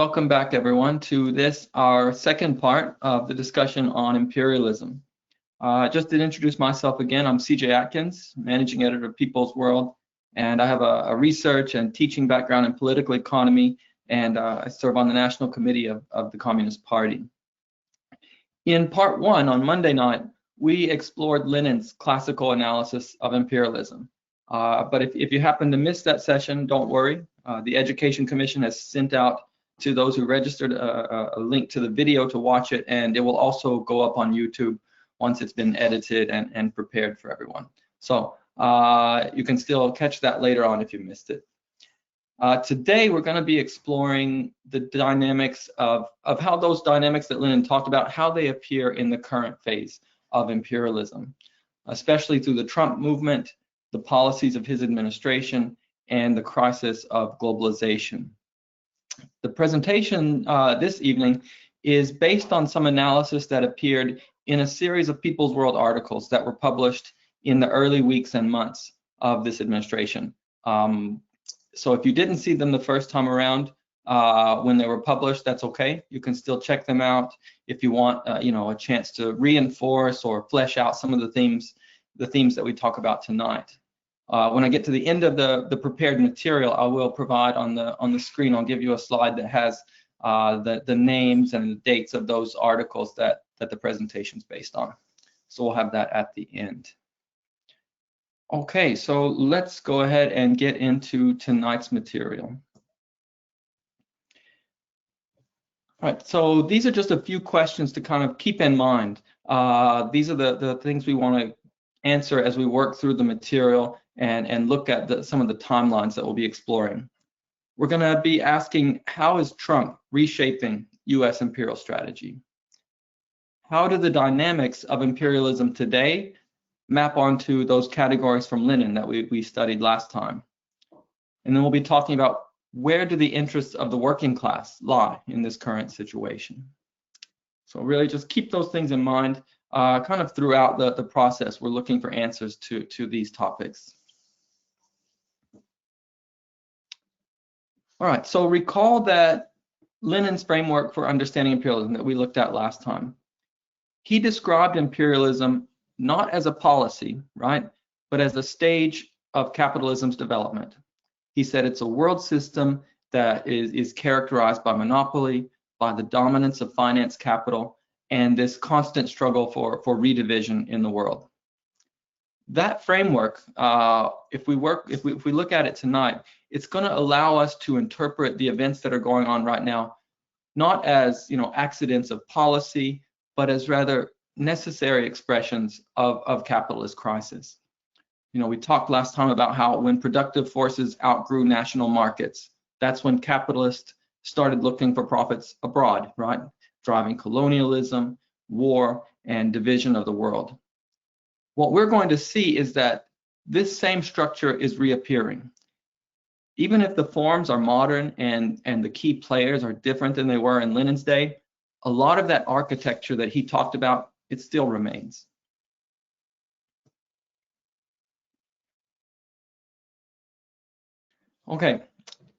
welcome back everyone to this, our second part of the discussion on imperialism. Just to introduce myself again, I'm CJ Atkins, managing editor of People's World, and I have a research and teaching background in political economy, and I serve on the National Committee of the Communist Party. In part one on Monday night, we explored Lenin's classical analysis of imperialism. But if you happen to miss that session, don't worry. The Education Commission has sent out to those who registered a link to the video to watch it, and it will also go up on YouTube once it's been edited and prepared for everyone. So you can still catch that later on if you missed it. Today we're going to be exploring the dynamics of how those dynamics that Lenin talked about, how they appear in the current phase of imperialism, especially through the Trump movement, the policies of his administration, and the crisis of globalization. The presentation this evening is based on some analysis that appeared in a series of People's World articles that were published in the early weeks and months of this administration. So if you didn't see them the first time around when they were published, that's okay. You can still check them out if you want, a chance to reinforce or flesh out some of the themes that we talk about tonight. When I get to the end of the prepared material, I will provide on the screen, I'll give you a slide that has the names and the dates of those articles that the presentation is based on. So we'll have that at the end. Okay, so let's go ahead and get into tonight's material. All right, so these are just a few questions to kind of keep in mind. These are the things we want to answer as we work through the material and look at some of the timelines that we'll be exploring. We're going to be asking, how is Trump reshaping U.S. imperial strategy? How do the dynamics of imperialism today map onto those categories from Lenin that we studied last time? And then we'll be talking about, where do the interests of the working class lie in this current situation? So really just keep those things in mind kind of throughout the process. We're looking for answers to these topics. All right, so recall that Lenin's framework for understanding imperialism that we looked at last time. He described imperialism not as a policy, right, but as a stage of capitalism's development. He said it's a world system that is characterized by monopoly, by the dominance of finance capital, and this constant struggle for redivision in the world. That framework, if we look at it tonight, it's going to allow us to interpret the events that are going on right now, not as accidents of policy, but as rather necessary expressions of capitalist crisis. We talked last time about how when productive forces outgrew national markets, that's when capitalists started looking for profits abroad, right? Driving colonialism, war, and division of the world. What we're going to see is that this same structure is reappearing. Even if the forms are modern and the key players are different than they were in Lenin's day, a lot of that architecture that he talked about, it still remains. Okay,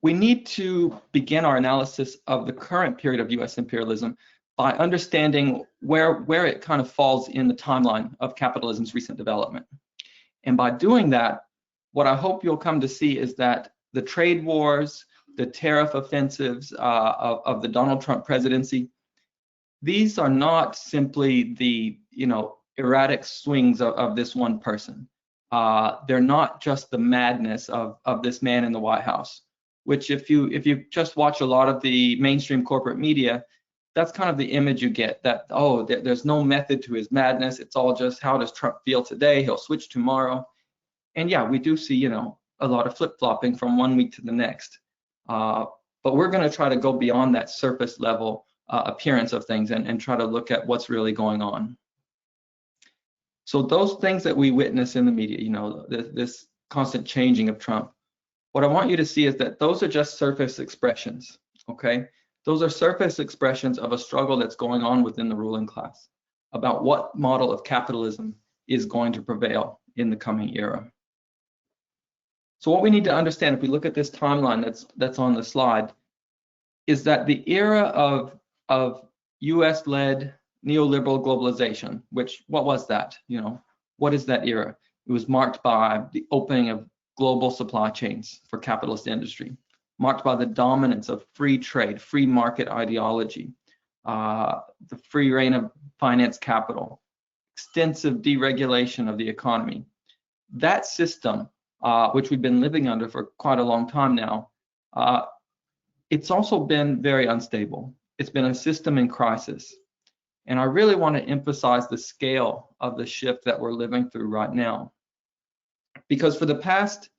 we need to begin our analysis of the current period of US imperialism by understanding where it kind of falls in the timeline of capitalism's recent development. And by doing that, what I hope you'll come to see is that the trade wars, the tariff offensives of the Donald Trump presidency, these are not simply the erratic swings of this one person. They're not just the madness of this man in the White House, which if you just watch a lot of the mainstream corporate media, that's kind of the image you get, that, oh, there's no method to his madness. It's all just, how does Trump feel today? He'll switch tomorrow. And yeah, we do see, a lot of flip-flopping from one week to the next. But we're going to try to go beyond that surface level appearance of things and try to look at what's really going on. So those things that we witness in the media, this constant changing of Trump, what I want you to see is that those are just surface expressions, okay? Those are surface expressions of a struggle that's going on within the ruling class about what model of capitalism is going to prevail in the coming era. So what we need to understand, if we look at this timeline that's on the slide, is that the era of US-led neoliberal globalization, which, what was that? What is that era? It was marked by the opening of global supply chains for capitalist industry, marked by the dominance of free trade, free market ideology, the free reign of finance capital, extensive deregulation of the economy. That system, which we've been living under for quite a long time now, it's also been very unstable. It's been a system in crisis. And I really want to emphasize the scale of the shift that we're living through right now. Because for the past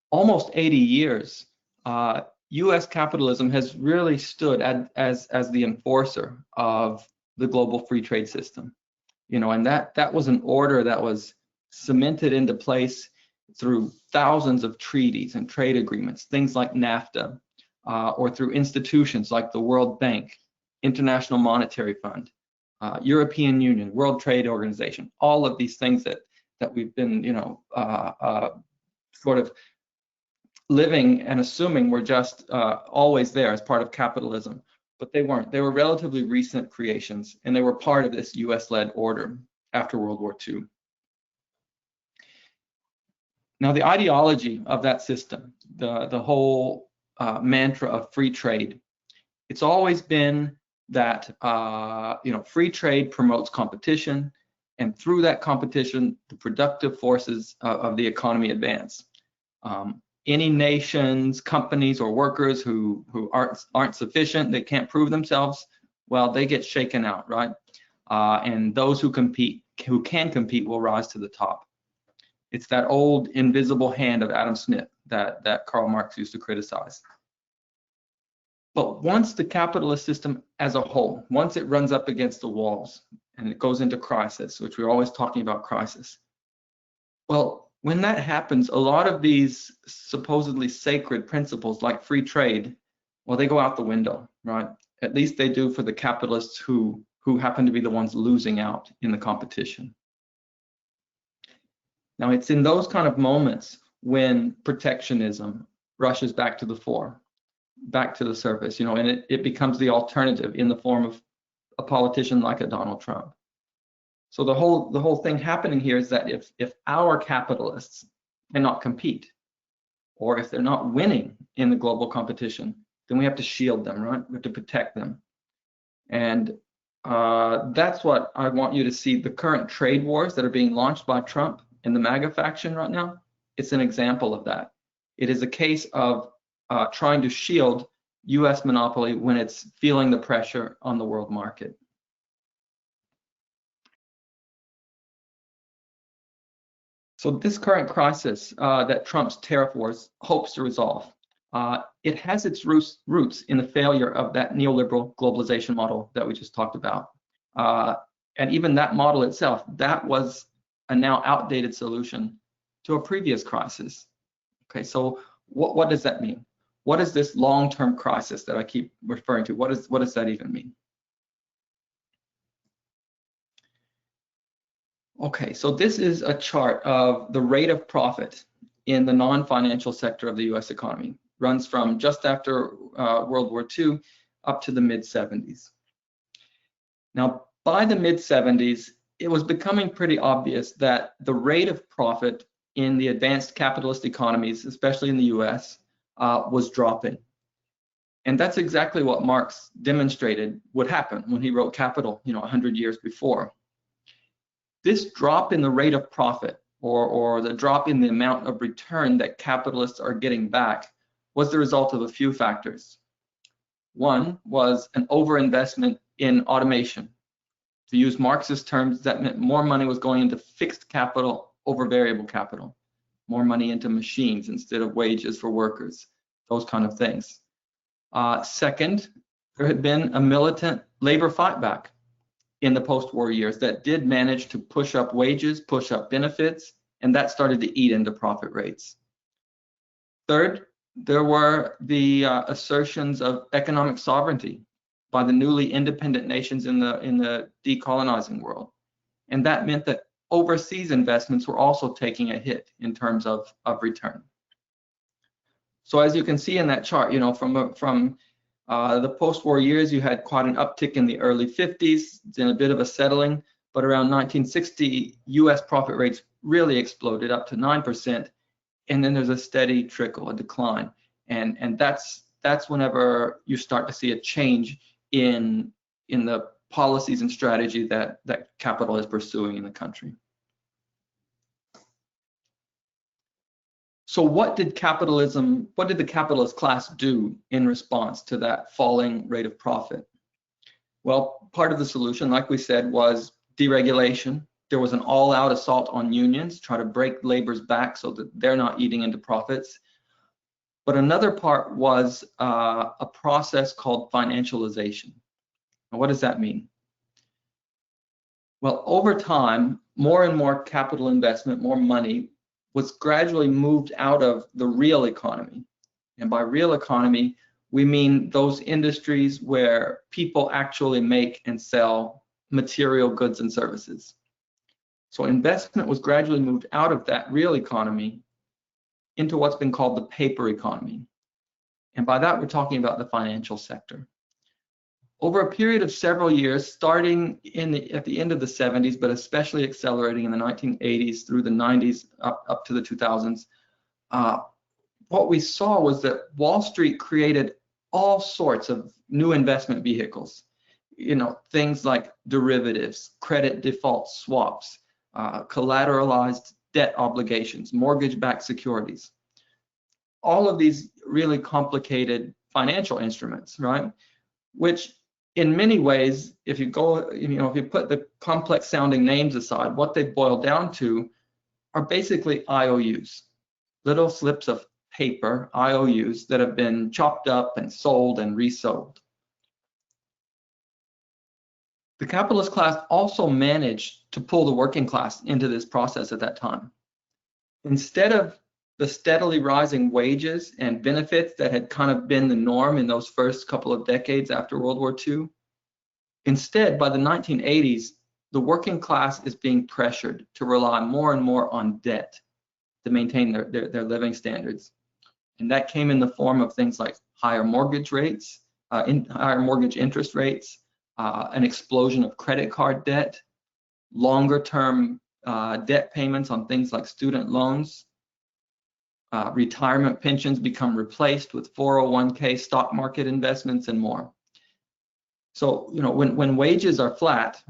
almost 80 years, US capitalism has really stood as the enforcer of the global free trade system. And that was an order that was cemented into place through thousands of treaties and trade agreements, things like NAFTA, or through institutions like the World Bank, International Monetary Fund, European Union, World Trade Organization, all of these things that we've been, sort of living and assuming were just always there as part of capitalism, but they weren't. They were relatively recent creations, and they were part of this US-led order after World War II. Now, the ideology of that system, the whole mantra of free trade, it's always been that free trade promotes competition, and through that competition, the productive forces of the economy advance. Any nations, companies, or workers who aren't sufficient, they can't prove themselves, well, they get shaken out, right? And those who can compete will rise to the top. It's that old invisible hand of Adam Smith that Karl Marx used to criticize. But once the capitalist system as a whole, once it runs up against the walls and it goes into crisis, which we're always talking about crisis, well, when that happens, a lot of these supposedly sacred principles like free trade, well, they go out the window, right? At least they do for the capitalists who happen to be the ones losing out in the competition. Now, it's in those kind of moments when protectionism rushes back to the fore, back to the surface, and it becomes the alternative in the form of a politician like a Donald Trump. So the whole thing happening here is that if our capitalists cannot compete, or if they're not winning in the global competition, then we have to shield them, right? We have to protect them. And that's what I want you to see. The current trade wars that are being launched by Trump and the MAGA faction right now, it's an example of that. It is a case of trying to shield US monopoly when it's feeling the pressure on the world market. So this current crisis that Trump's tariff wars hopes to resolve, it has its roots in the failure of that neoliberal globalization model that we just talked about. And even that model itself, that was a now outdated solution to a previous crisis. Okay, so what does that mean? What is this long-term crisis that I keep referring to? What does that even mean? Okay, so this is a chart of the rate of profit in the non-financial sector of the US economy. Runs from just after World War II up to the mid-70s. Now, by the mid-70s, it was becoming pretty obvious that the rate of profit in the advanced capitalist economies, especially in the US, was dropping. And that's exactly what Marx demonstrated would happen when he wrote Capital, 100 years before. This drop in the rate of profit, or the drop in the amount of return that capitalists are getting back, was the result of a few factors. One was an overinvestment in automation. To use Marxist terms, that meant more money was going into fixed capital over variable capital, more money into machines instead of wages for workers, those kind of things. Second, there had been a militant labor fight back in the post-war years that did manage to push up wages, push up benefits, and that started to eat into profit rates. Third, there were the assertions of economic sovereignty by the newly independent nations in the decolonizing world. And that meant that overseas investments were also taking a hit in terms of return. So as you can see in that chart, from The post-war years, you had quite an uptick in the early 50s, then a bit of a settling, but around 1960, US profit rates really exploded up to 9%, and then there's a steady trickle, a decline. And that's whenever you start to see a change in the policies and strategy that capital is pursuing in the country. So what did the capitalist class do in response to that falling rate of profit? Well, part of the solution, like we said, was deregulation. There was an all-out assault on unions, try to break labor's back so that they're not eating into profits. But another part was a process called financialization. Now, what does that mean? Well, over time, more and more capital investment, more money, was gradually moved out of the real economy. And by real economy, we mean those industries where people actually make and sell material goods and services. So investment was gradually moved out of that real economy into what's been called the paper economy. And by that, we're talking about the financial sector. Over a period of several years, starting at the end of the 70s, but especially accelerating in the 1980s through the 90s up to the 2000s, what we saw was that Wall Street created all sorts of new investment vehicles. You know, things like derivatives, credit default swaps, collateralized debt obligations, mortgage-backed securities. All of these really complicated financial instruments, right? Which in many ways, if you put the complex sounding names aside, what they boil down to are basically IOUs, little slips of paper, IOUs, that have been chopped up and sold and resold. The capitalist class also managed to pull the working class into this process at that time. Instead of the steadily rising wages and benefits that had kind of been the norm in those first couple of decades after World War II, instead, by the 1980s, the working class is being pressured to rely more and more on debt to maintain their living standards. And that came in the form of things like higher mortgage rates, higher mortgage interest rates, an explosion of credit card debt, longer term debt payments on things like student loans. Retirement pensions become replaced with 401k stock market investments and more. So, you know, when wages are flat,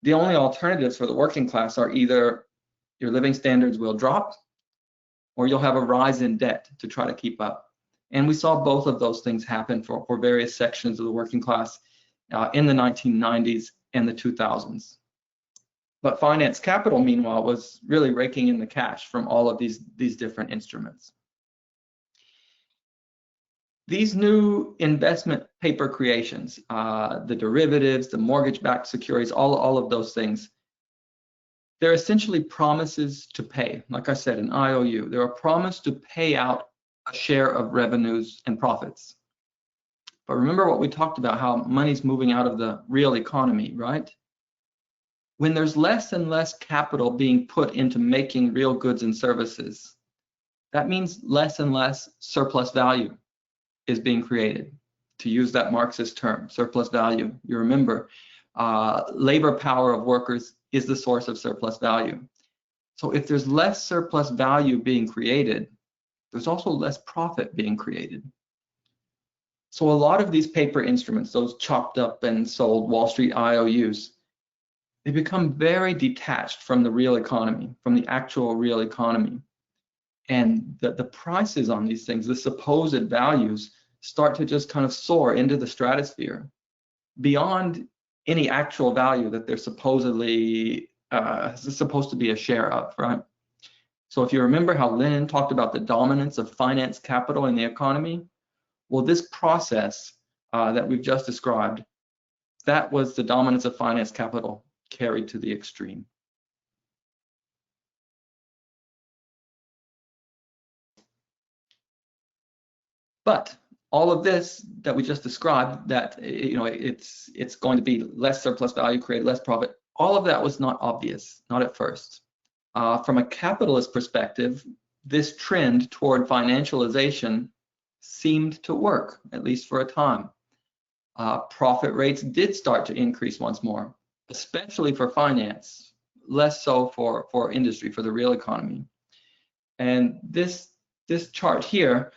the only alternatives for the working class are either your living standards will drop or you'll have a rise in debt to try to keep up. And we saw both of those things happen for various sections of the working class in the 1990s and the 2000s. But finance capital, meanwhile, was really raking in the cash from all of these different instruments. These new investment paper creations, the derivatives, the mortgage-backed securities, all of those things, they're essentially promises to pay. Like I said, an IOU. They're a promise to pay out a share of revenues and profits. But remember what we talked about, how money's moving out of the real economy, right? When there's less and less capital being put into making real goods and services, that means less and less surplus value is being created. To use that Marxist term, surplus value, you remember, labor power of workers is the source of surplus value. So if there's less surplus value being created, there's also less profit being created. So a lot of these paper instruments, those chopped up and sold Wall Street IOUs, they become very detached from the real economy, from the actual real economy. And the prices on these things, the supposed values, start to just kind of soar into the stratosphere beyond any actual value that they're supposedly supposed to be a share of, right? So if you remember how Lenin talked about the dominance of finance capital in the economy, well, this process that we've just described, that was the dominance of finance capital carried to the extreme. But all of this that we just described, that it's going to be less surplus value, create less profit, all of that was not obvious, not at first. From a capitalist perspective, this trend toward financialization seemed to work, at least for a time. profit rates did start to increase once more, especially for finance, less so for industry, for the real economy. And this chart here,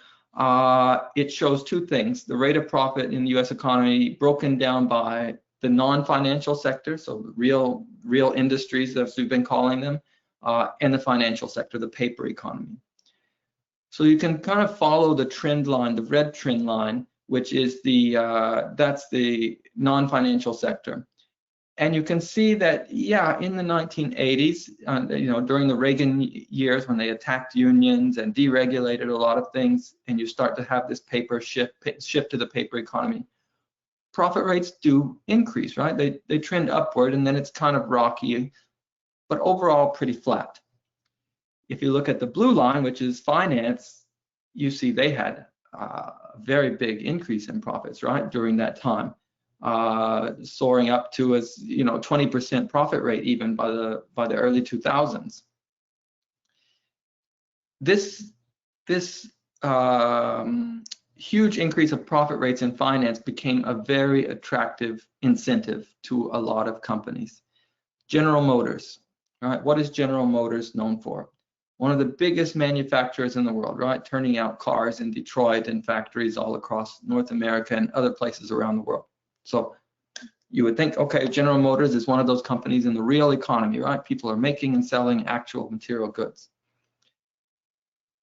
it shows two things: the rate of profit in the U.S. economy broken down by the non-financial sector, so real industries, as we've been calling them, and the financial sector, the paper economy. So you can kind of follow the trend line, the red trend line, which is that's the non-financial sector. And you can see that, yeah, in the 1980s, during the Reagan years when they attacked unions and deregulated a lot of things, and you start to have this paper shift to the paper economy, profit rates do increase, right? They trend upward, and then it's kind of rocky, but overall pretty flat. If you look at the blue line, which is finance, you see they had a very big increase in profits, right, during that time, soaring up to as 20% profit rate even by the early 2000s. This huge increase of profit rates in finance became a very attractive incentive to a lot of companies. General Motors, right? What is General Motors known for? One of the biggest manufacturers in the world, right? Turning out cars in Detroit and factories all across North America and other places around the world. So you would think, okay, General Motors is one of those companies in the real economy, right? People are making and selling actual material goods.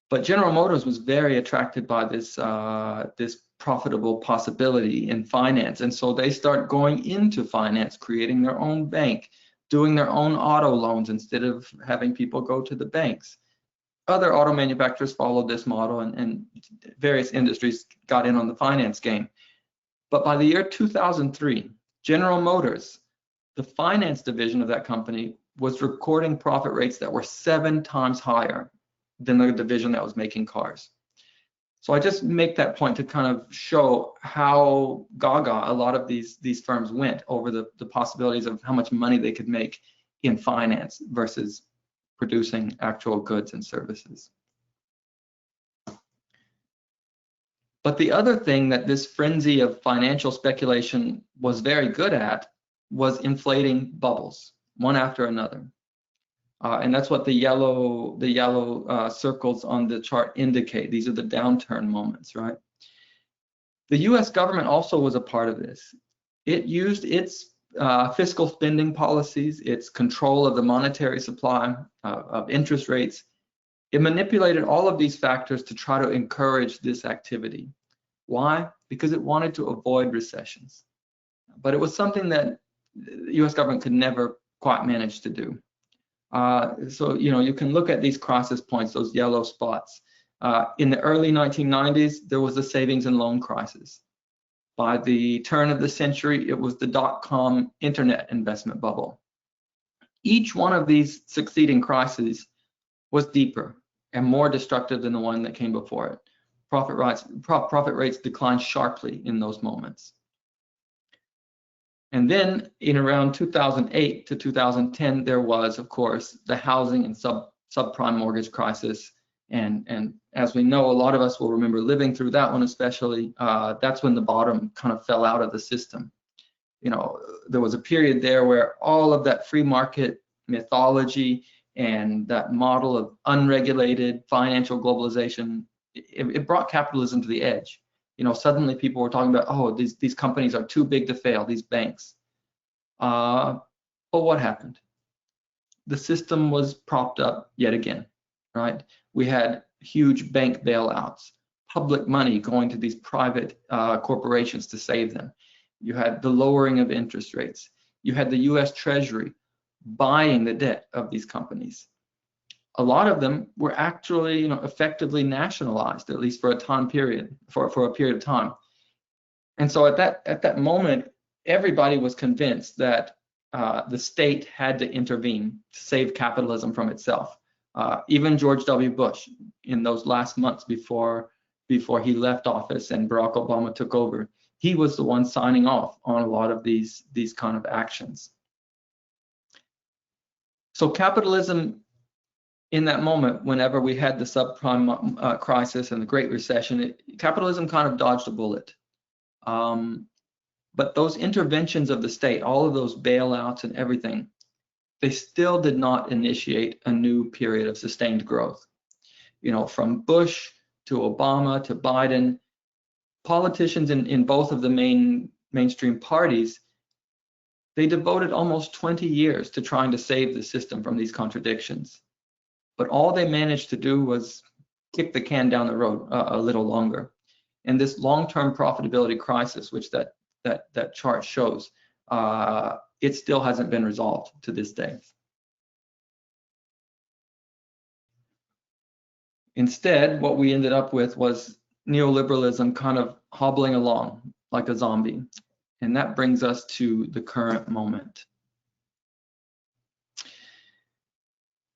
But General Motors was very attracted by this profitable possibility in finance, and so they start going into finance, creating their own bank, doing their own auto loans instead of having people go to the banks. Other auto manufacturers followed this model, and various industries got in on the finance game. But by the year 2003, General Motors, the finance division of that company, was recording profit rates that were 7 times higher than the division that was making cars. So I just make that point to kind of show how gaga a lot of these firms went over the possibilities of how much money they could make in finance versus producing actual goods and services. But the other thing that this frenzy of financial speculation was very good at was inflating bubbles, one after another. And that's what the yellow circles on the chart indicate. These are the downturn moments, right? The US government also was a part of this. It used its fiscal spending policies, its control of the monetary supply, of interest rates. It manipulated all of these factors to try to encourage this activity. Why? Because it wanted to avoid recessions. But it was something that the US government could never quite manage to do. So, you can look at these crisis points, those yellow spots. In the early 1990s, there was a savings and loan crisis. By the turn of the century, it was the dot-com internet investment bubble. Each one of these succeeding crises was deeper and more destructive than the one that came before it. Profit rates declined sharply in those moments. And then in around 2008 to 2010, there was, of course, the housing and subprime mortgage crisis. And as we know, a lot of us will remember living through that one, especially. That's when the bottom kind of fell out of the system. There was a period there where all of that free market mythology and that model of unregulated financial globalization, it brought capitalism to the edge. Suddenly people were talking about, oh, these companies are too big to fail, these banks. But what happened? The system was propped up yet again, right? We had huge bank bailouts, public money going to these private corporations to save them. You had the lowering of interest rates. You had the US Treasury buying the debt of these companies. A lot of them were actually, effectively nationalized, at least for a time period, for a period of time. And so at that moment, everybody was convinced that the state had to intervene to save capitalism from itself. Even George W. Bush, in those last months before he left office and Barack Obama took over, he was the one signing off on a lot of these kind of actions. So capitalism, in that moment, whenever we had the subprime crisis and the Great Recession, capitalism kind of dodged a bullet. But those interventions of the state, all of those bailouts and everything, they still did not initiate a new period of sustained growth. You know, from Bush to Obama to Biden, politicians in both of the mainstream parties, they devoted almost 20 years to trying to save the system from these contradictions. But all they managed to do was kick the can down the road a little longer. And this long-term profitability crisis, which that chart shows, it still hasn't been resolved to this day. Instead, what we ended up with was neoliberalism kind of hobbling along like a zombie. And that brings us to the current moment.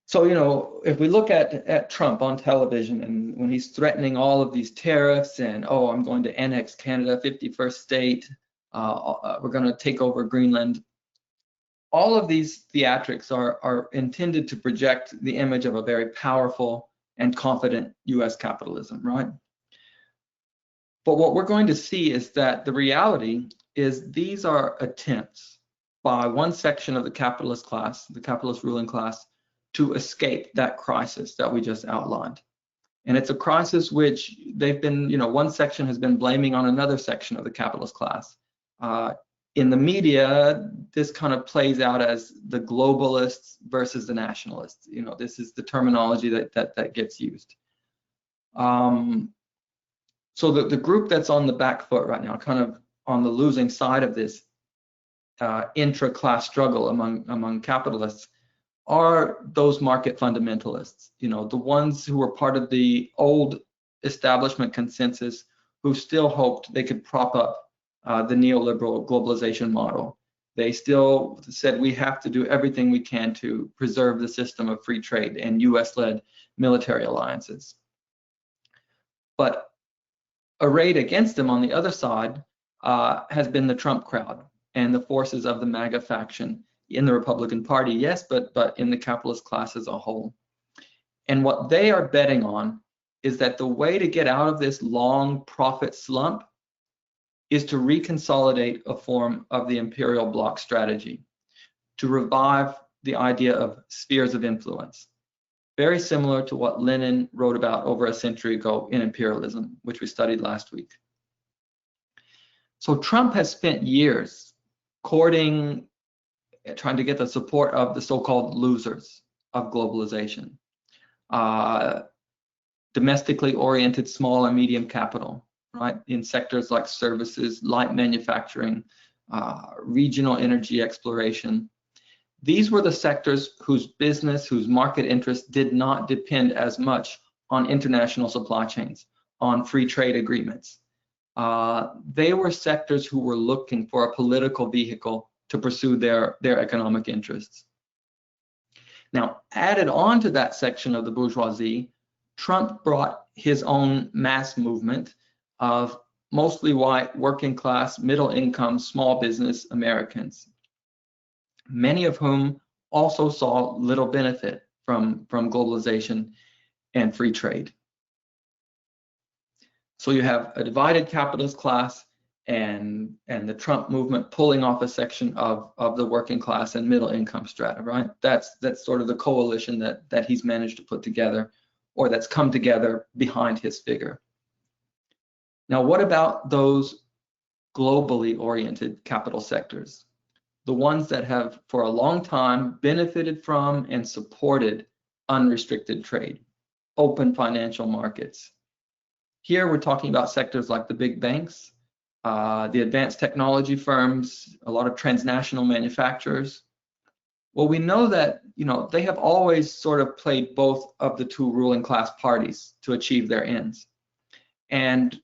So, you know, if we look at Trump on television, and when he's threatening all of these tariffs and, oh, I'm going to annex Canada, 51st state, we're going to take over Greenland, all of these theatrics are intended to project the image of a very powerful and confident US capitalism, right? But what we're going to see is that the reality is these are attempts by one section of the capitalist class, the capitalist ruling class, to escape that crisis that we just outlined. And it's a crisis which they've been, you know, one section has been blaming on another section of the capitalist class. In the media, this kind of plays out as the globalists versus the nationalists. You know, this is the terminology that gets used. So the group that's on the back foot right now, kind of on the losing side of this intra-class struggle among capitalists, are those market fundamentalists, you know, the ones who were part of the old establishment consensus who still hoped they could prop up the neoliberal globalization model. They still said we have to do everything we can to preserve the system of free trade and US-led military alliances. But arrayed against them on the other side has been the Trump crowd and the forces of the MAGA faction in the Republican Party, yes, but in the capitalist class as a whole. And what they are betting on is that the way to get out of this long profit slump is to reconsolidate a form of the imperial bloc strategy, to revive the idea of spheres of influence, very similar to what Lenin wrote about over a century ago in Imperialism, which we studied last week. So Trump has spent years courting, trying to get the support of the so-called losers of globalization, domestically oriented small and medium capital, right, in sectors like services, light manufacturing, regional energy exploration. These were the sectors whose business, whose market interests did not depend as much on international supply chains, on free trade agreements. They were sectors who were looking for a political vehicle to pursue their economic interests. Now, added on to that section of the bourgeoisie, Trump brought his own mass movement of mostly white, working class, middle income, small business Americans, many of whom also saw little benefit from globalization and free trade. So you have a divided capitalist class and the Trump movement pulling off a section of the working class and middle income strata, right? That's sort of the coalition that he's managed to put together, or that's come together behind his figure. Now, what about those globally oriented capital sectors? The ones that have for a long time benefited from and supported unrestricted trade, open financial markets. Here we're talking about sectors like the big banks, the advanced technology firms, a lot of transnational manufacturers. Well, we know that, you know, they have always sort of played both of the two ruling class parties to achieve their ends. And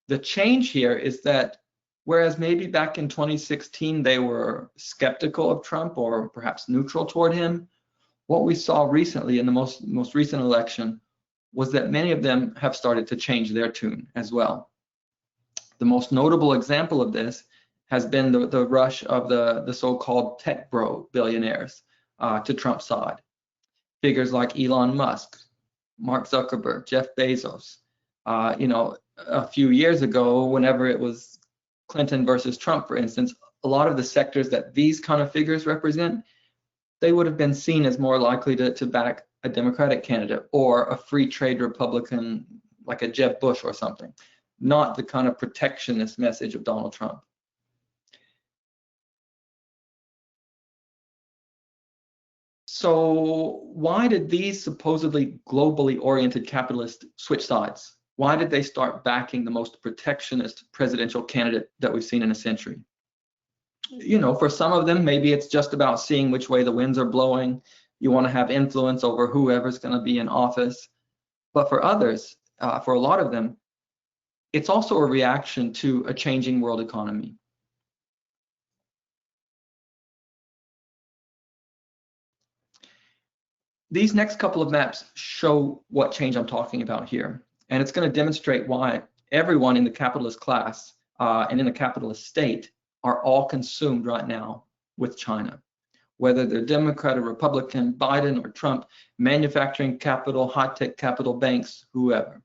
the change here is that whereas maybe back in 2016 they were skeptical of Trump or perhaps neutral toward him, what we saw recently in the most recent election was that many of them have started to change their tune as well. The most notable example of this has been the rush of the so-called tech bro billionaires to Trump's side. Figures like Elon Musk, Mark Zuckerberg, Jeff Bezos. You know, a few years ago, whenever it was Clinton versus Trump, for instance, a lot of the sectors that these kind of figures represent, they would have been seen as more likely to back a Democratic candidate or a free trade Republican like a Jeb Bush or something, not the kind of protectionist message of Donald Trump. So why did these supposedly globally oriented capitalists switch sides? Why did they start backing the most protectionist presidential candidate that we've seen in a century? You know, for some of them, maybe it's just about seeing which way the winds are blowing. You want to have influence over whoever's going to be in office. But for others, for a lot of them, it's also a reaction to a changing world economy. These next couple of maps show what change I'm talking about here. And it's going to demonstrate why everyone in the capitalist class and in the capitalist state are all consumed right now with China. Whether they're Democrat or Republican, Biden or Trump, manufacturing capital, high-tech capital, banks, whoever.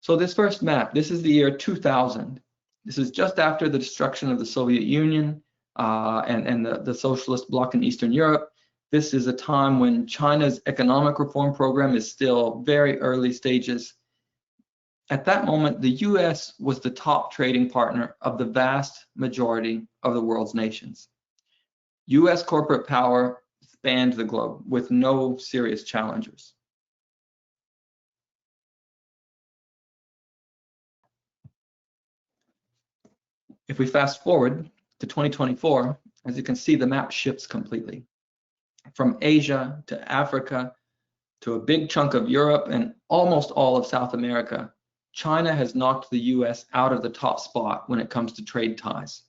So this first map, this is the year 2000. This is just after the destruction of the Soviet Union and the socialist bloc in Eastern Europe. This is a time when China's economic reform program is still very early stages. At that moment, the US was the top trading partner of the vast majority of the world's nations. US corporate power spanned the globe with no serious challengers. If we fast forward to 2024, as you can see, the map shifts completely. From Asia to Africa to a big chunk of Europe and almost all of South America, China has knocked the US out of the top spot when it comes to trade ties.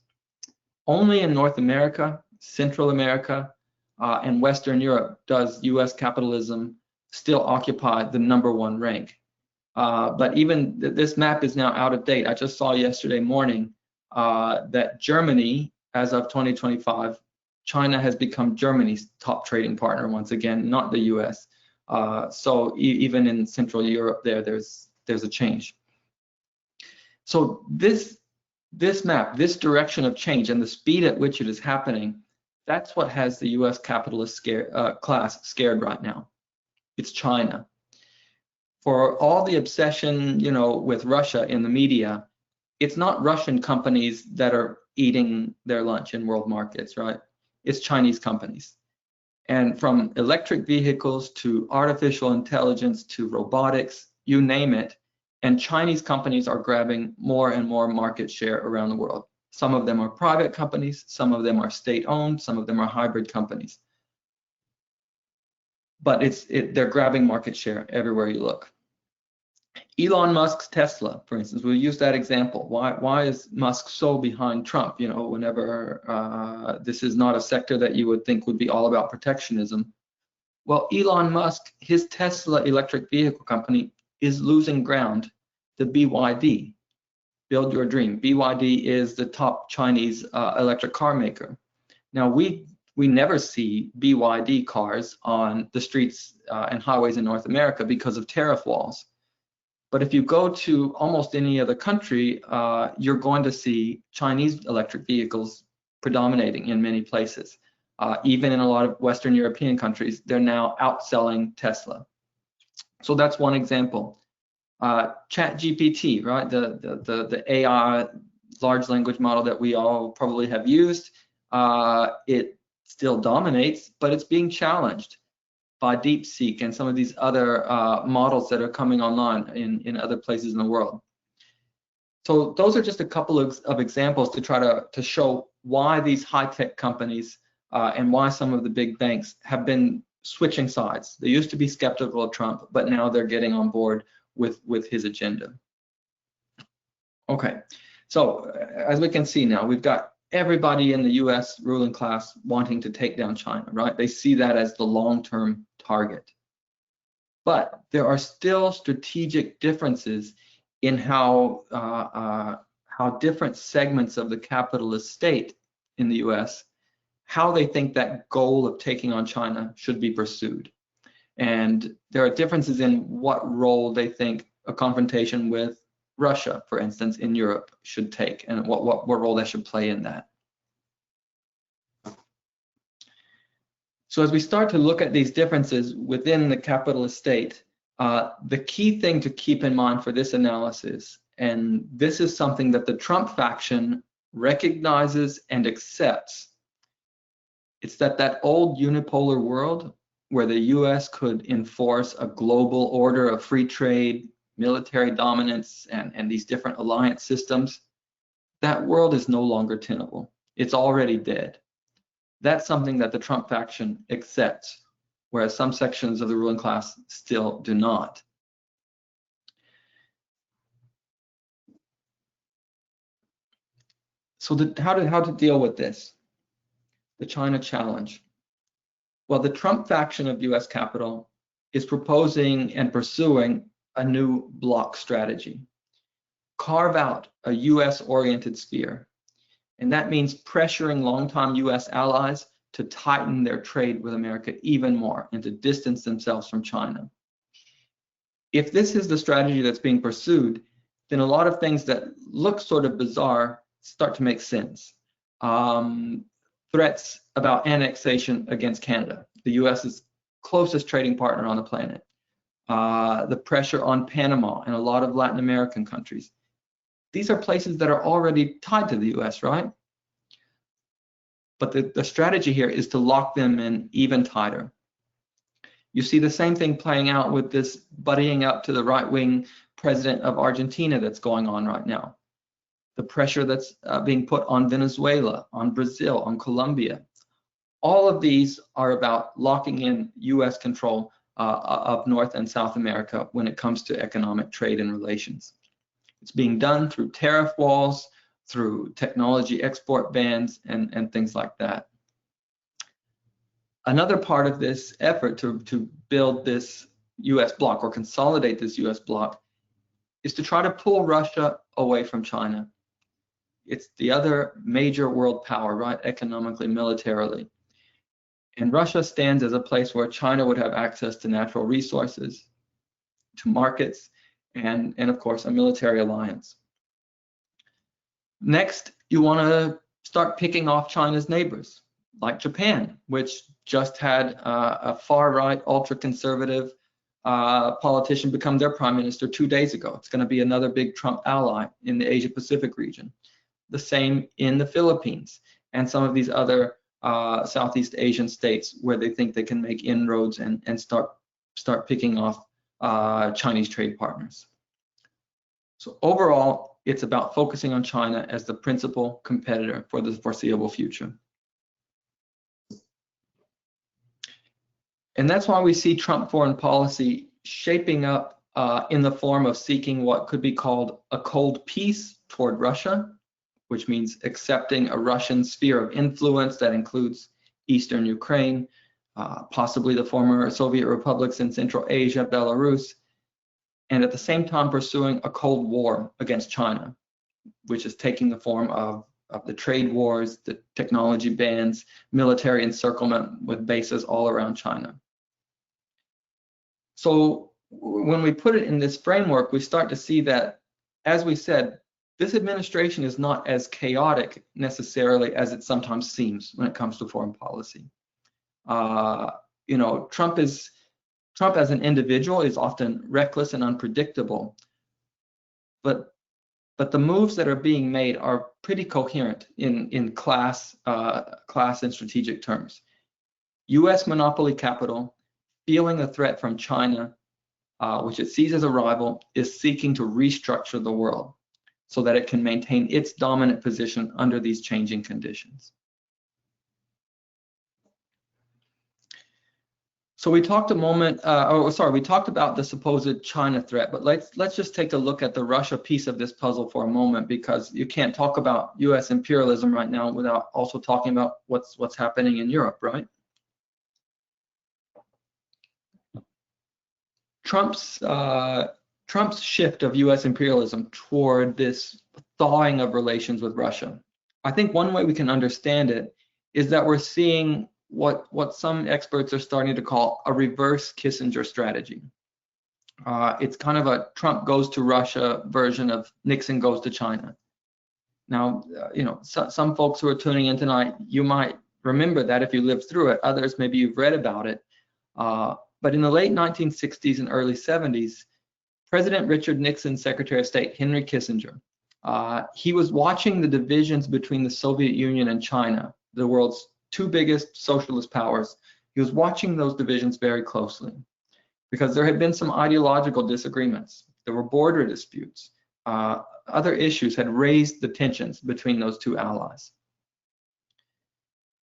Only in North America, Central America, and Western Europe does US capitalism still occupy the #1 rank. But even this map is now out of date. I just saw yesterday morning that Germany, as of 2025, China has become Germany's top trading partner once again, not the US. So even in Central Europe there's a change. So this map, this direction of change and the speed at which it is happening, that's what has the US capitalist class scared right now. It's China. For all the obsession, you know, with Russia in the media, it's not Russian companies that are eating their lunch in world markets, right? It's Chinese companies. And from electric vehicles to artificial intelligence to robotics, you name it, and Chinese companies are grabbing more and more market share around the world. Some of them are private companies, some of them are state-owned, some of them are hybrid companies. But they're grabbing market share everywhere you look. Elon Musk's Tesla, for instance, we'll use that example. Why is Musk so behind Trump? You know, whenever this is not a sector that you would think would be all about protectionism. Well, Elon Musk, his Tesla electric vehicle company is losing ground to BYD, Build Your Dream. BYD is the top Chinese electric car maker. Now, we never see BYD cars on the streets and highways in North America because of tariff walls. But if you go to almost any other country, you're going to see Chinese electric vehicles predominating in many places. Even in a lot of Western European countries, they're now outselling Tesla. So that's one example. ChatGPT, right? The AI large language model that we all probably have used, it still dominates, but it's being challenged by DeepSeek and some of these other models that are coming online in other places in the world. So those are just a couple of examples to try to show why these high-tech companies and why some of the big banks have been switching sides. They used to be skeptical of Trump, but now they're getting on board with his agenda. Okay, so as we can see now, we've got everybody in the US ruling class wanting to take down China, right? They see that as the long-term target. But there are still strategic differences in how different segments of the capitalist state in the US, how they think that goal of taking on China should be pursued. And there are differences in what role they think a confrontation with Russia, for instance, in Europe should take, and what role they should play in that. So as we start to look at these differences within the capitalist state, the key thing to keep in mind for this analysis, and this is something that the Trump faction recognizes and accepts, it's that old unipolar world where the US could enforce a global order of free trade, military dominance, and these different alliance systems. That world is no longer tenable. It's already dead. That's something that the Trump faction accepts, whereas some sections of the ruling class still do not. So how to deal with this? The China challenge. Well, the Trump faction of US capital is proposing and pursuing a new bloc strategy. Carve out a US-oriented sphere. And that means pressuring longtime US allies to tighten their trade with America even more and to distance themselves from China. If this is the strategy that's being pursued, then a lot of things that look sort of bizarre start to make sense. Threats about annexation against Canada, the US's closest trading partner on the planet. The pressure on Panama and a lot of Latin American countries. These are places that are already tied to the US, right? But the strategy here is to lock them in even tighter. You see the same thing playing out with this buddying up to the right-wing president of Argentina that's going on right now. The pressure that's being put on Venezuela, on Brazil, on Colombia. All of these are about locking in US control of North and South America when it comes to economic trade and relations. It's being done through tariff walls, through technology export bans, and things like that. Another part of this effort to build this US bloc or consolidate this US bloc is to try to pull Russia away from China. It's the other major world power, right, economically, militarily. And Russia stands as a place where China would have access to natural resources, to markets, and of course, a military alliance. Next, you want to start picking off China's neighbors, like Japan, which just had a far-right, ultra-conservative politician become their prime minister 2 days ago. It's going to be another big Trump ally in the Asia-Pacific region. The same in the Philippines and some of these other Southeast Asian states where they think they can make inroads and start picking off Chinese trade partners. So overall, it's about focusing on China as the principal competitor for the foreseeable future. And that's why we see Trump foreign policy shaping up in the form of seeking what could be called a cold peace toward Russia, which means accepting a Russian sphere of influence that includes Eastern Ukraine, possibly the former Soviet republics in Central Asia, Belarus, and at the same time pursuing a Cold War against China, which is taking the form of the trade wars, the technology bans, military encirclement with bases all around China. So when we put it in this framework, we start to see that, as we said, this administration is not as chaotic necessarily as it sometimes seems when it comes to foreign policy. You know, Trump as an individual is often reckless and unpredictable, but the moves that are being made are pretty coherent in class and strategic terms. U.S. monopoly capital, feeling a threat from China, which it sees as a rival, is seeking to restructure the world so that it can maintain its dominant position under these changing conditions. So we talked we talked about the supposed China threat, but let's just take a look at the Russia piece of this puzzle for a moment, because you can't talk about U.S. imperialism right now without also talking about what's happening in Europe, right? Trump's shift of U.S. imperialism toward this thawing of relations with Russia. I think one way we can understand it is that we're seeing what some experts are starting to call a reverse Kissinger strategy. It's kind of a Trump goes to Russia version of Nixon goes to China. Now, some folks who are tuning in tonight, you might remember that if you lived through it. Others, maybe you've read about it. But in the late 1960s and early 70s, President Richard Nixon's Secretary of State, Henry Kissinger, he was watching the divisions between the Soviet Union and China, the world's two biggest socialist powers. He was watching those divisions very closely because there had been some ideological disagreements. There were border disputes. Other issues had raised the tensions between those two allies.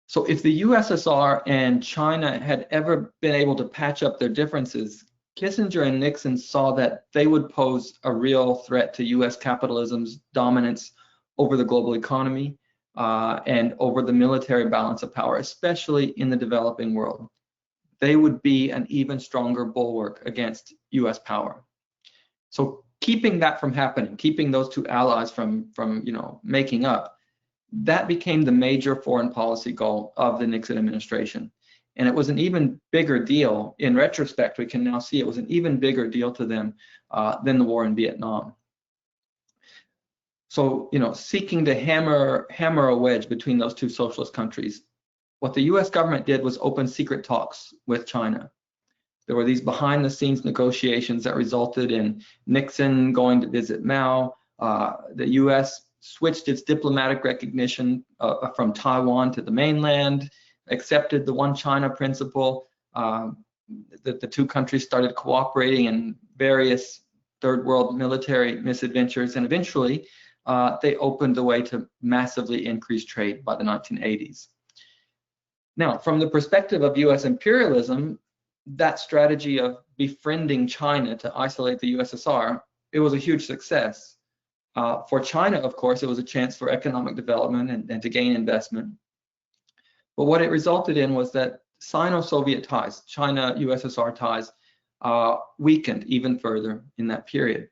So if the USSR and China had ever been able to patch up their differences, Kissinger and Nixon saw that they would pose a real threat to US capitalism's dominance over the global economy and over the military balance of power, especially in the developing world. They would be an even stronger bulwark against US power. So keeping that from happening, keeping those two allies from making up, that became the major foreign policy goal of the Nixon administration. And it was an even bigger deal. In retrospect, we can now see it was an even bigger deal to them than the war in Vietnam. So, seeking to hammer a wedge between those two socialist countries, what the US government did was open secret talks with China. There were these behind-the-scenes negotiations that resulted in Nixon going to visit Mao. The US switched its diplomatic recognition from Taiwan to the mainland, accepted the one China principle. The two countries started cooperating in various third world military misadventures, and eventually they opened the way to massively increase trade by the 1980s. Now, from the perspective of US imperialism, that strategy of befriending China to isolate the USSR, it was a huge success. For China, of course, it was a chance for economic development and to gain investment. But what it resulted in was that Sino-Soviet ties, China-USSR ties, weakened even further in that period.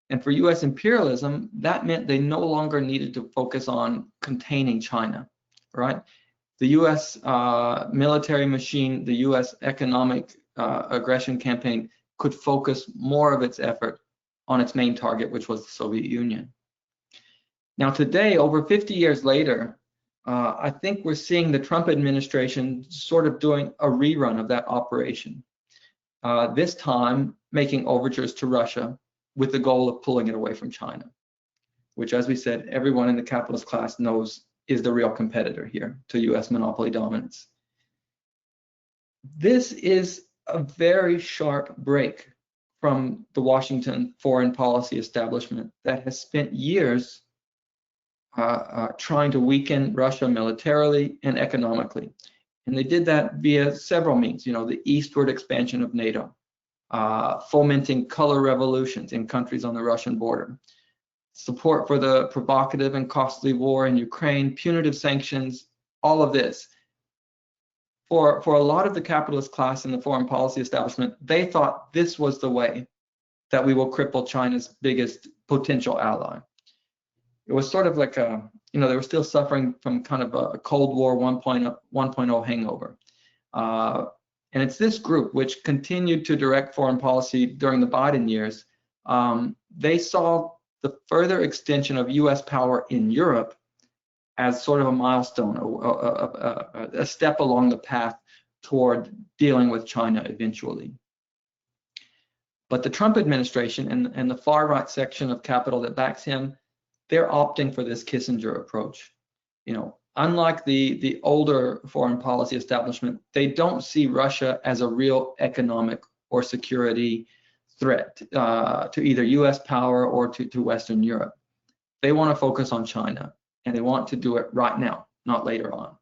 And for US imperialism, that meant they no longer needed to focus on containing China, right? The US military machine, the US economic aggression campaign could focus more of its effort on its main target, which was the Soviet Union. Now today, over 50 years later, I think we're seeing the Trump administration sort of doing a rerun of that operation. This time making overtures to Russia with the goal of pulling it away from China, which, as we said, everyone in the capitalist class knows is the real competitor here to US monopoly dominance. This is a very sharp break from the Washington foreign policy establishment that has spent years trying to weaken Russia militarily and economically. And they did that via several means, the eastward expansion of NATO, fomenting color revolutions in countries on the Russian border, support for the provocative and costly war in Ukraine, punitive sanctions, all of this. For a lot of the capitalist class in the foreign policy establishment, they thought this was the way that we will cripple China's biggest potential ally. It was sort of like they were still suffering from kind of a Cold War 1.0 hangover. And it's this group which continued to direct foreign policy during the Biden years. They saw the further extension of US power in Europe as sort of a milestone, a step along the path toward dealing with China eventually. But the Trump administration and the far right section of capital that backs him, they're opting for this Kissinger approach. Unlike the older foreign policy establishment, they don't see Russia as a real economic or security threat to either US power or to Western Europe. They want to focus on China, and they want to do it right now, not later on.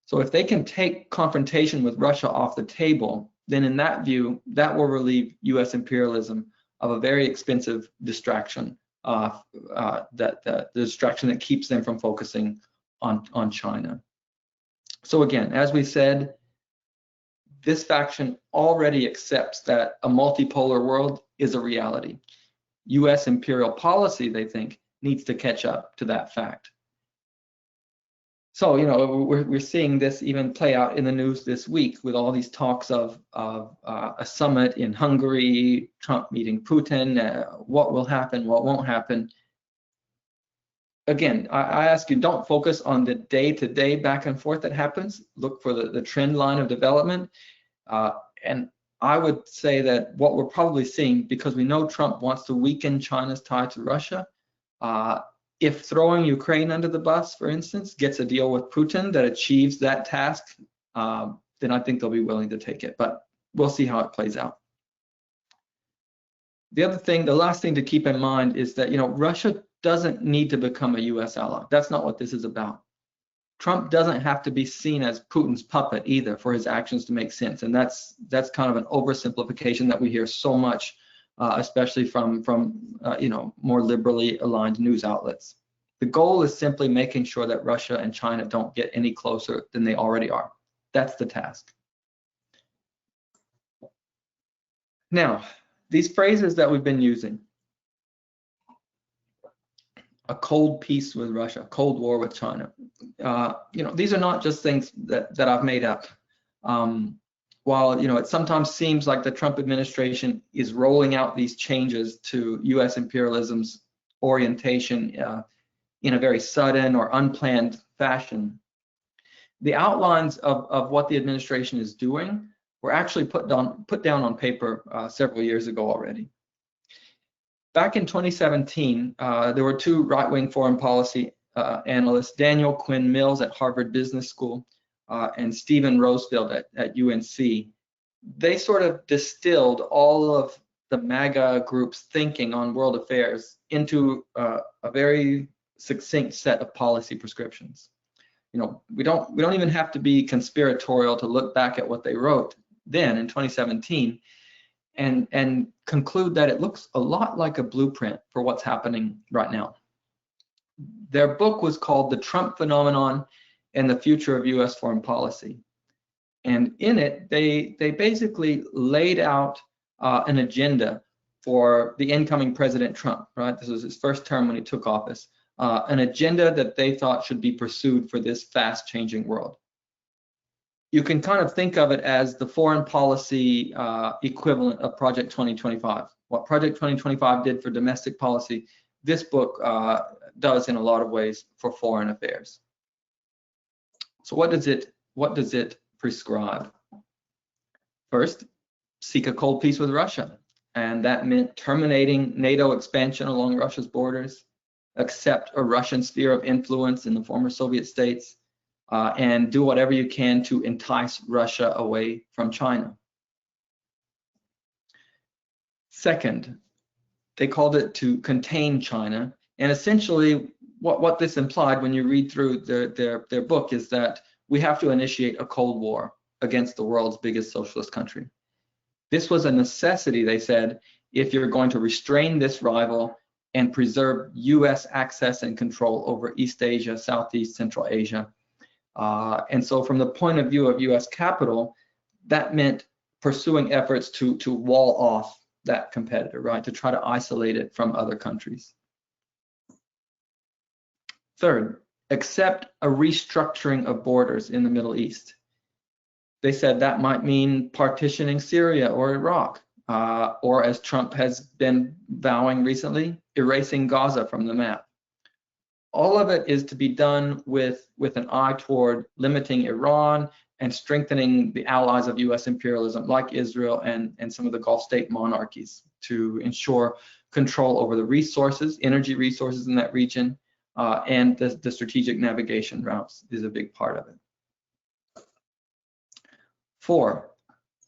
So if they can take confrontation with Russia off the table, then in that view, that will relieve US imperialism of a very expensive distraction, the distraction that keeps them from focusing on China. So again, as we said, this faction already accepts that a multipolar world is a reality. US imperial policy, they think, needs to catch up to that fact. So, we're seeing this even play out in the news this week with all these talks of a summit in Hungary, Trump meeting Putin, what will happen, what won't happen. Again, I ask you, don't focus on the day-to-day back and forth that happens. Look for the trend line of development. And I would say that what we're probably seeing, because we know Trump wants to weaken China's tie to Russia, if throwing Ukraine under the bus, for instance, gets a deal with Putin that achieves that task, then I think they'll be willing to take it. But we'll see how it plays out. The last thing to keep in mind is that, Russia doesn't need to become a US ally. That's not what this is about. Trump doesn't have to be seen as Putin's puppet either for his actions to make sense. And that's kind of an oversimplification that we hear so much, especially from more liberally aligned news outlets. The goal is simply making sure that Russia and China don't get any closer than they already are. That's the task. Now, these phrases that we've been using, a cold peace with Russia, cold war with China, these are not just things that I've made up. While it sometimes seems like the Trump administration is rolling out these changes to US imperialism's orientation in a very sudden or unplanned fashion, the outlines of what the administration is doing were actually put down on paper several years ago already. Back in 2017, there were two right-wing foreign policy analysts, Daniel Quinn Mills at Harvard Business School and Stephen Rosefield at UNC. They sort of distilled all of the MAGA group's thinking on world affairs into a very succinct set of policy prescriptions. We don't even have to be conspiratorial to look back at what they wrote then in 2017 and conclude that it looks a lot like a blueprint for what's happening right now. Their book was called The Trump Phenomenon and the Future of US Foreign Policy. And in it, they basically laid out an agenda for the incoming President Trump, right? This was his first term when he took office, an agenda that they thought should be pursued for this fast changing world. You can kind of think of it as the foreign policy equivalent of Project 2025. What Project 2025 did for domestic policy, this book does in a lot of ways for foreign affairs. So what does it prescribe? First, seek a cold peace with Russia, and that meant terminating NATO expansion along Russia's borders, accept a Russian sphere of influence in the former Soviet states, and do whatever you can to entice Russia away from China. Second, they called it to contain China, and essentially what this implied when you read through their book is that we have to initiate a Cold War against the world's biggest socialist country. This was a necessity, they said, if you're going to restrain this rival and preserve US access and control over East Asia, Southeast, Central Asia. And so from the point of view of US capital, that meant pursuing efforts to wall off that competitor, right? To try to isolate it from other countries. Third, accept a restructuring of borders in the Middle East. They said that might mean partitioning Syria or Iraq, or as Trump has been vowing recently, erasing Gaza from the map. All of it is to be done with an eye toward limiting Iran and strengthening the allies of US imperialism like Israel and some of the Gulf state monarchies to ensure control over the resources, energy resources in that region, and the strategic navigation routes is a big part of it. 4,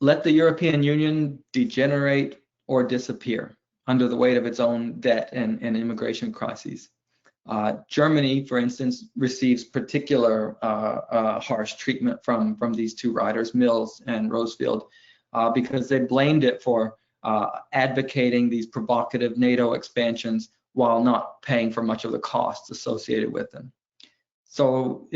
let the European Union degenerate or disappear under the weight of its own debt and immigration crises. Germany, for instance, receives particular harsh treatment from these two writers, Mills and Rosefield, because they blamed it for advocating these provocative NATO expansions while not paying for much of the costs associated with them. So,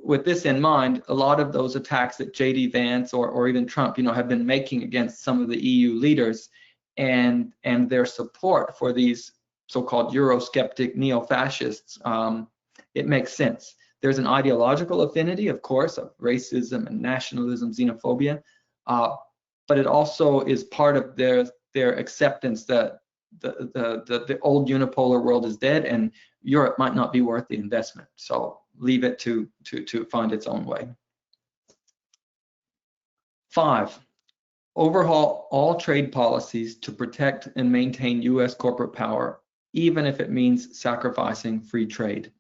with this in mind, a lot of those attacks that J.D. Vance or even Trump, have been making against some of the EU leaders and their support for these so-called Eurosceptic neo-fascists, it makes sense. There's an ideological affinity, of course, of racism and nationalism, xenophobia, but it also is part of their acceptance that the old unipolar world is dead and Europe might not be worth the investment. So leave it to find its own way. 5, overhaul all trade policies to protect and maintain US corporate power, even if it means sacrificing free trade.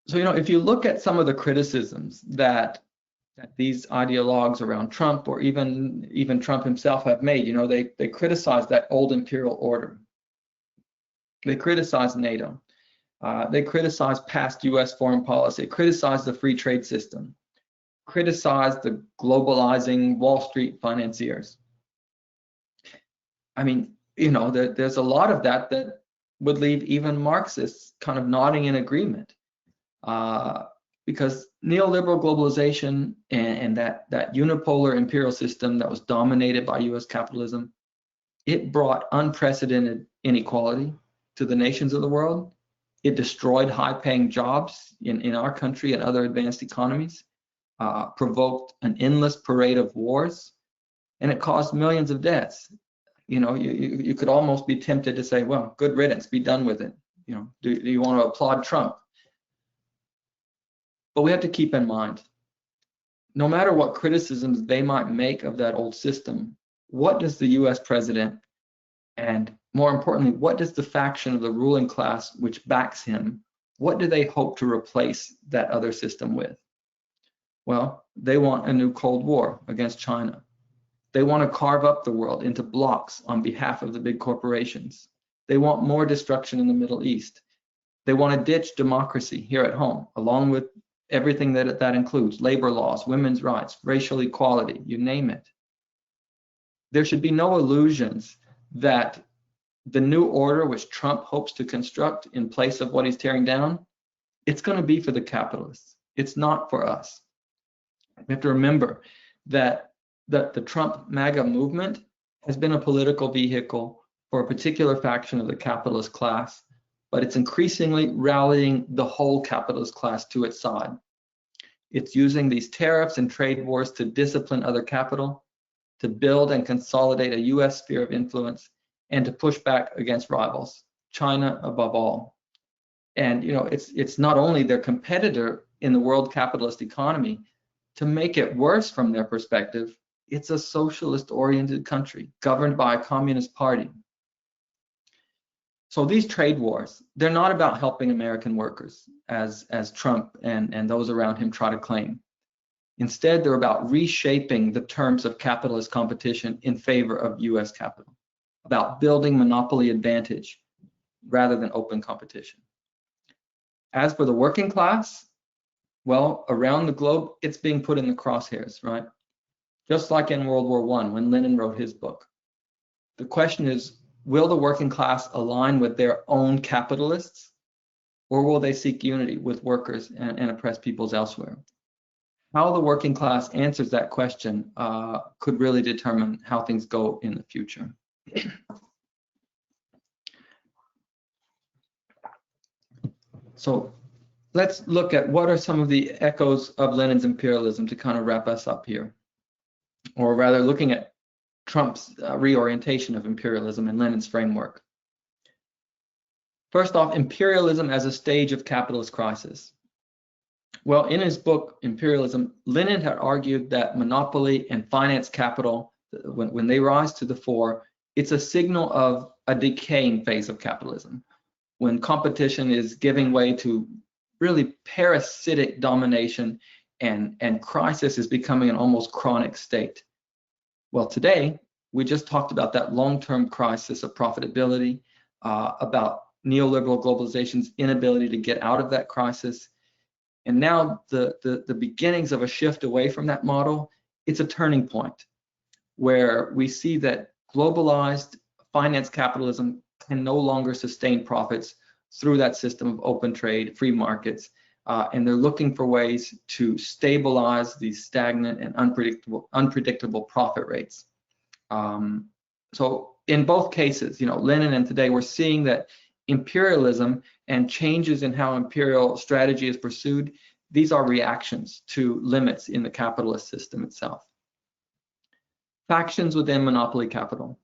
So, if you look at some of the criticisms that these ideologues around Trump, or even Trump himself, have made, they criticize that old imperial order. They criticize NATO. They criticize past US foreign policy, criticize the free trade system, criticize the globalizing Wall Street financiers. I mean, there's a lot of that would leave even Marxists kind of nodding in agreement, because neoliberal globalization and that unipolar imperial system that was dominated by US capitalism, it brought unprecedented inequality to the nations of the world. It destroyed high-paying jobs in our country and other advanced economies, provoked an endless parade of wars, and it caused millions of deaths. You could almost be tempted to say, well, good riddance, be done with it. Do you want to applaud Trump? But we have to keep in mind, no matter what criticisms they might make of that old system, what does the US president, and more importantly, what does the faction of the ruling class which backs him, what do they hope to replace that other system with? Well, they want a new Cold War against China. They want to carve up the world into blocks on behalf of the big corporations. They want more destruction in the Middle East. They want to ditch democracy here at home, along with everything that includes: labor laws, women's rights, racial equality, you name it. There should be no illusions that the new order which Trump hopes to construct in place of what he's tearing down, it's going to be for the capitalists. It's not for us. We have to remember that the Trump MAGA movement has been a political vehicle for a particular faction of the capitalist class, but it's increasingly rallying the whole capitalist class to its side. It's using these tariffs and trade wars to discipline other capital, to build and consolidate a US sphere of influence, and to push back against rivals, China above all. And it's not only their competitor in the world capitalist economy. To make it worse from their perspective, it's a socialist-oriented country governed by a communist party. So these trade wars, they're not about helping American workers, as Trump and those around him try to claim. Instead, they're about reshaping the terms of capitalist competition in favor of US capital, about building monopoly advantage rather than open competition. As for the working class, well, around the globe, it's being put in the crosshairs, right? Just like in World War I, when Lenin wrote his book. The question is, will the working class align with their own capitalists, or will they seek unity with workers and oppressed peoples elsewhere? How the working class answers that question could really determine how things go in the future. So let's look at what are some of the echoes of Lenin's imperialism to kind of wrap us up here, or rather looking at Trump's reorientation of imperialism in Lenin's framework. First off, imperialism as a stage of capitalist crisis. Well, in his book, Imperialism, Lenin had argued that monopoly and finance capital, when they rise to the fore, it's a signal of a decaying phase of capitalism, when competition is giving way to really parasitic domination and crisis is becoming an almost chronic state. Well, today, we just talked about that long-term crisis of profitability, about neoliberal globalization's inability to get out of that crisis. And now the beginnings of a shift away from that model, it's a turning point where we see that globalized finance capitalism can no longer sustain profits through that system of open trade, free markets, and they're looking for ways to stabilize these stagnant and unpredictable profit rates. So in both cases, Lenin and today, we're seeing that imperialism and changes in how imperial strategy is pursued, these are reactions to limits in the capitalist system itself. Factions within monopoly capital.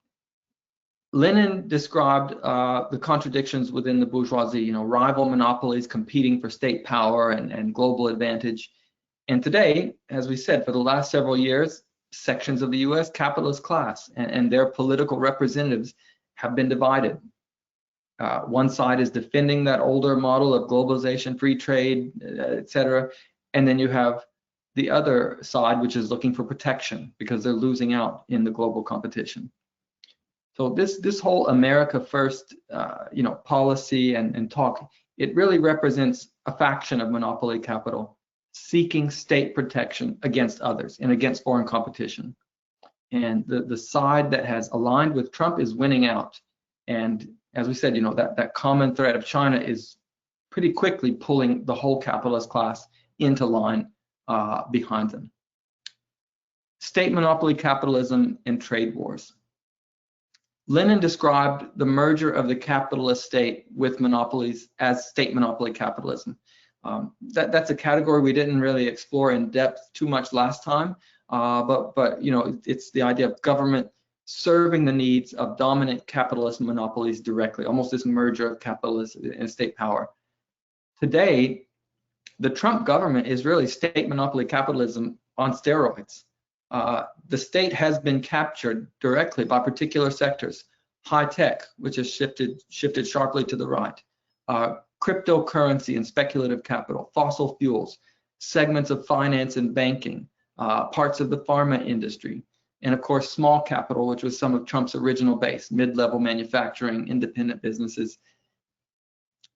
Lenin described the contradictions within the bourgeoisie, rival monopolies competing for state power and global advantage. And today, as we said, for the last several years, sections of the US capitalist class and their political representatives have been divided. One side is defending that older model of globalization, free trade, etc. And then you have the other side, which is looking for protection because they're losing out in the global competition. So this whole America First, policy and talk, it really represents a faction of monopoly capital seeking state protection against others and against foreign competition. And the side that has aligned with Trump is winning out. And as we said, that common thread of China is pretty quickly pulling the whole capitalist class into line behind them. State monopoly capitalism and trade wars. Lenin described the merger of the capitalist state with monopolies as state monopoly capitalism. That's a category we didn't really explore in depth too much last time, but it's the idea of government serving the needs of dominant capitalist monopolies directly, almost this merger of capitalism and state power. Today, the Trump government is really state monopoly capitalism on steroids. The state has been captured directly by particular sectors. High tech, which has shifted sharply to the right. Cryptocurrency and speculative capital, fossil fuels, segments of finance and banking, parts of the pharma industry, and of course small capital, which was some of Trump's original base, mid-level manufacturing, independent businesses.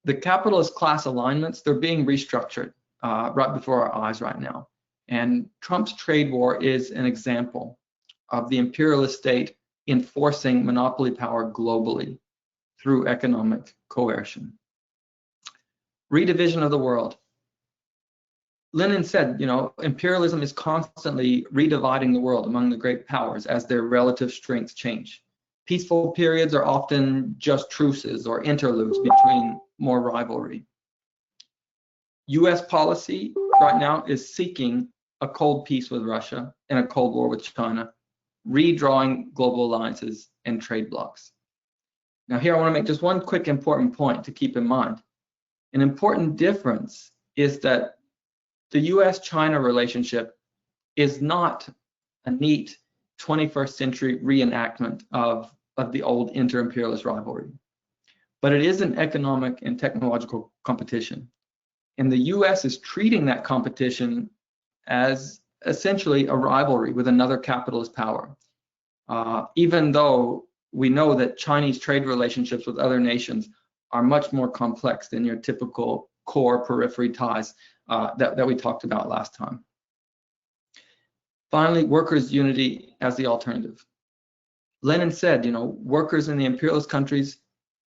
The capitalist class alignments, they're being restructured right before our eyes right now. And Trump's trade war is an example of the imperialist state enforcing monopoly power globally through economic coercion. Redivision of the world. Lenin said, imperialism is constantly redividing the world among the great powers as their relative strengths change. Peaceful periods are often just truces or interludes between more rivalry. US policy right now is seeking a cold peace with Russia and a cold war with China, redrawing global alliances and trade blocs. Now here I want to make just one quick important point to keep in mind. An important difference is that the US-China relationship is not a neat 21st century reenactment of the old inter-imperialist rivalry, but it is an economic and technological competition. And the US is treating that competition as essentially a rivalry with another capitalist power, even though we know that Chinese trade relationships with other nations are much more complex than your typical core periphery ties that we talked about last time. Finally, workers' unity as the alternative. Lenin said, workers in the imperialist countries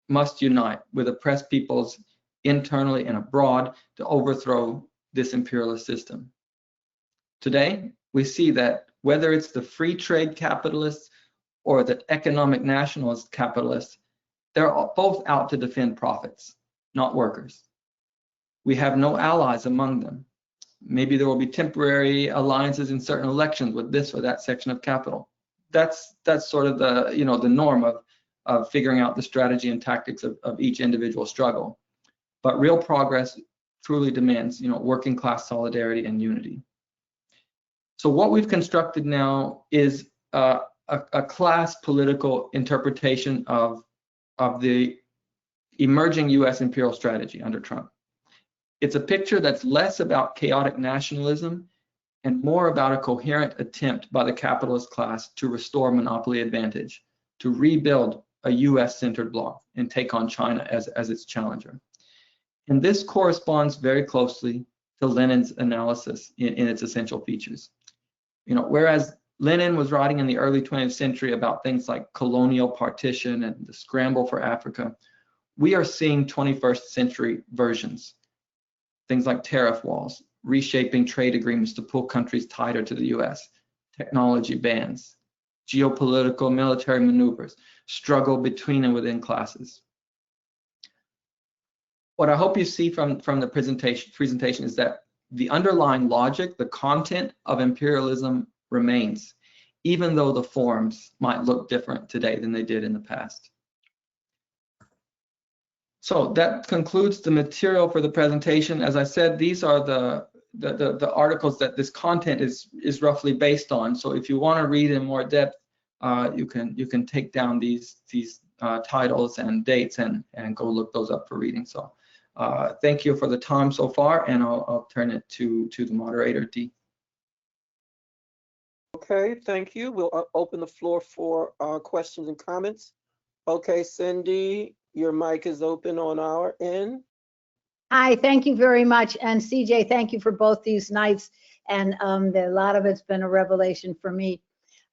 must unite with oppressed peoples internally and abroad to overthrow this imperialist system. Today, we see that whether it's the free trade capitalists or the economic nationalist capitalists, they're both out to defend profits, not workers. We have no allies among them. Maybe there will be temporary alliances in certain elections with this or that section of capital. That's sort of the the norm of figuring out the strategy and tactics of each individual struggle. But real progress truly demands working class solidarity and unity. So what we've constructed now is a class political interpretation of the emerging US imperial strategy under Trump. It's a picture that's less about chaotic nationalism and more about a coherent attempt by the capitalist class to restore monopoly advantage, to rebuild a US-centered bloc and take on China as its challenger. And this corresponds very closely to Lenin's analysis in its essential features. Whereas Lenin was writing in the early 20th century about things like colonial partition and the scramble for Africa, we are seeing 21st century versions. Things like tariff walls, reshaping trade agreements to pull countries tighter to the US, technology bans, geopolitical military maneuvers, struggle between and within classes. what I hope you see from the presentation is that the underlying logic, the content of imperialism remains, even though the forms might look different today than they did in the past. So that concludes the material for the presentation. As I said, these are the articles that this content is roughly based on. So if you want to read in more depth, you can take down these titles and dates and go look those up for reading. So thank you for the time so far, and I'll turn it to the moderator, Dee. Okay, thank you. We'll open the floor for questions and comments. Okay, Cindy, your mic is open on our end. Hi, thank you very much. And CJ, thank you for both these nights. And a lot of it's been a revelation for me.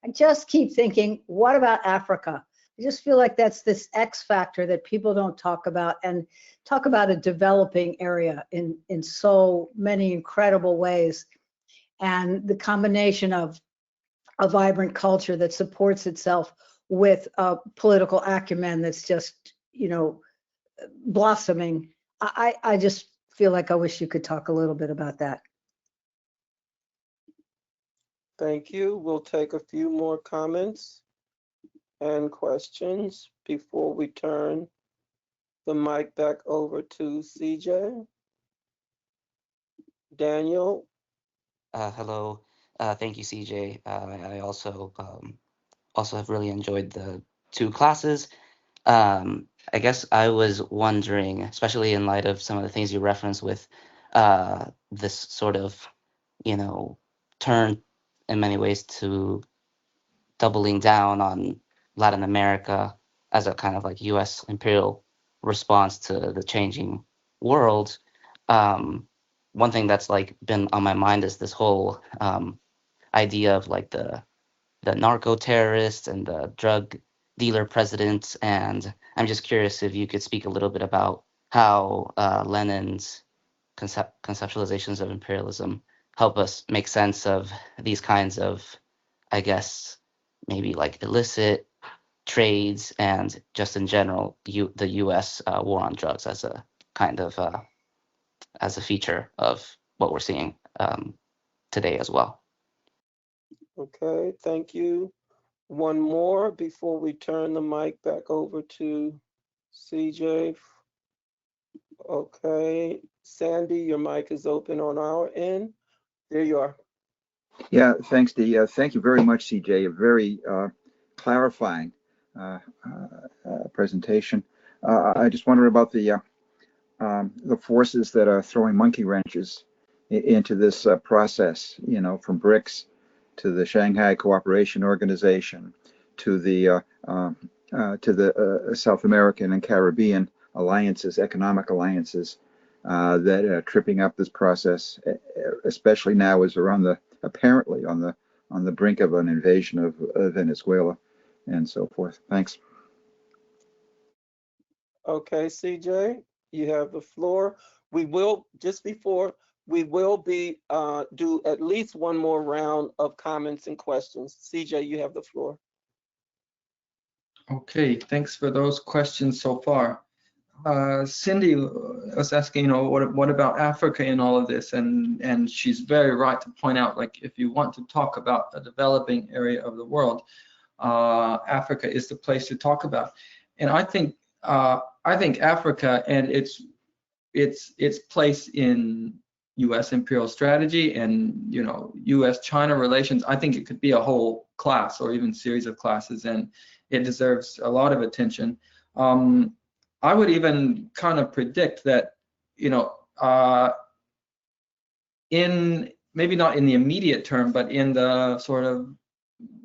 I just keep thinking, what about Africa? I just feel like that's this X factor that people don't talk about, and talk about a developing area in so many incredible ways. And the combination of a vibrant culture that supports itself with a political acumen that's just, you know, blossoming. I just feel like I wish you could talk a little bit about that. Thank you. We'll take a few more comments and questions before we turn the mic back over to CJ. Daniel. Hello. Thank you, CJ. I also have really enjoyed the 2 classes. I guess I was wondering, especially in light of some of the things you referenced with this sort of, you know, turn in many ways to doubling down on Latin America as a kind of like U.S. imperial response to the changing world. One thing that's like been on my mind is this whole idea of like the narco terrorists and the drug dealer presidents, and I'm just curious if you could speak a little bit about how Lenin's conceptualizations of imperialism help us make sense of these kinds of, I guess, maybe like illicit trades, and just in general, the U.S. War on drugs as a kind of as a feature of what we're seeing today as well. Okay, thank you. One more before we turn the mic back over to CJ. Okay, Sandy, your mic is open on our end. There you are. Yeah, thanks, Dee. Thank you very much, CJ. A very clarifying presentation. I just wonder about the forces that are throwing monkey wrenches into this process. You know, from BRICS to the Shanghai Cooperation Organization to the South American and Caribbean alliances, economic alliances that are tripping up this process, especially now as we're apparently on the brink of an invasion of Venezuela and so forth. Thanks. Okay, CJ, you have the floor. We will, just before, we will be do at least one more round of comments and questions. CJ, you have the floor. Okay, thanks for those questions so far. Cindy was asking, you know, what about Africa in all of this? And she's very right to point out, like, if you want to talk about a developing area of the world, Africa is the place to talk about. And I think Africa and its place in U.S. imperial strategy and, you know, U.S.-China relations, I think it could be a whole class or even series of classes, and it deserves a lot of attention. I would even kind of predict that, you know, in maybe not in the immediate term, but in the sort of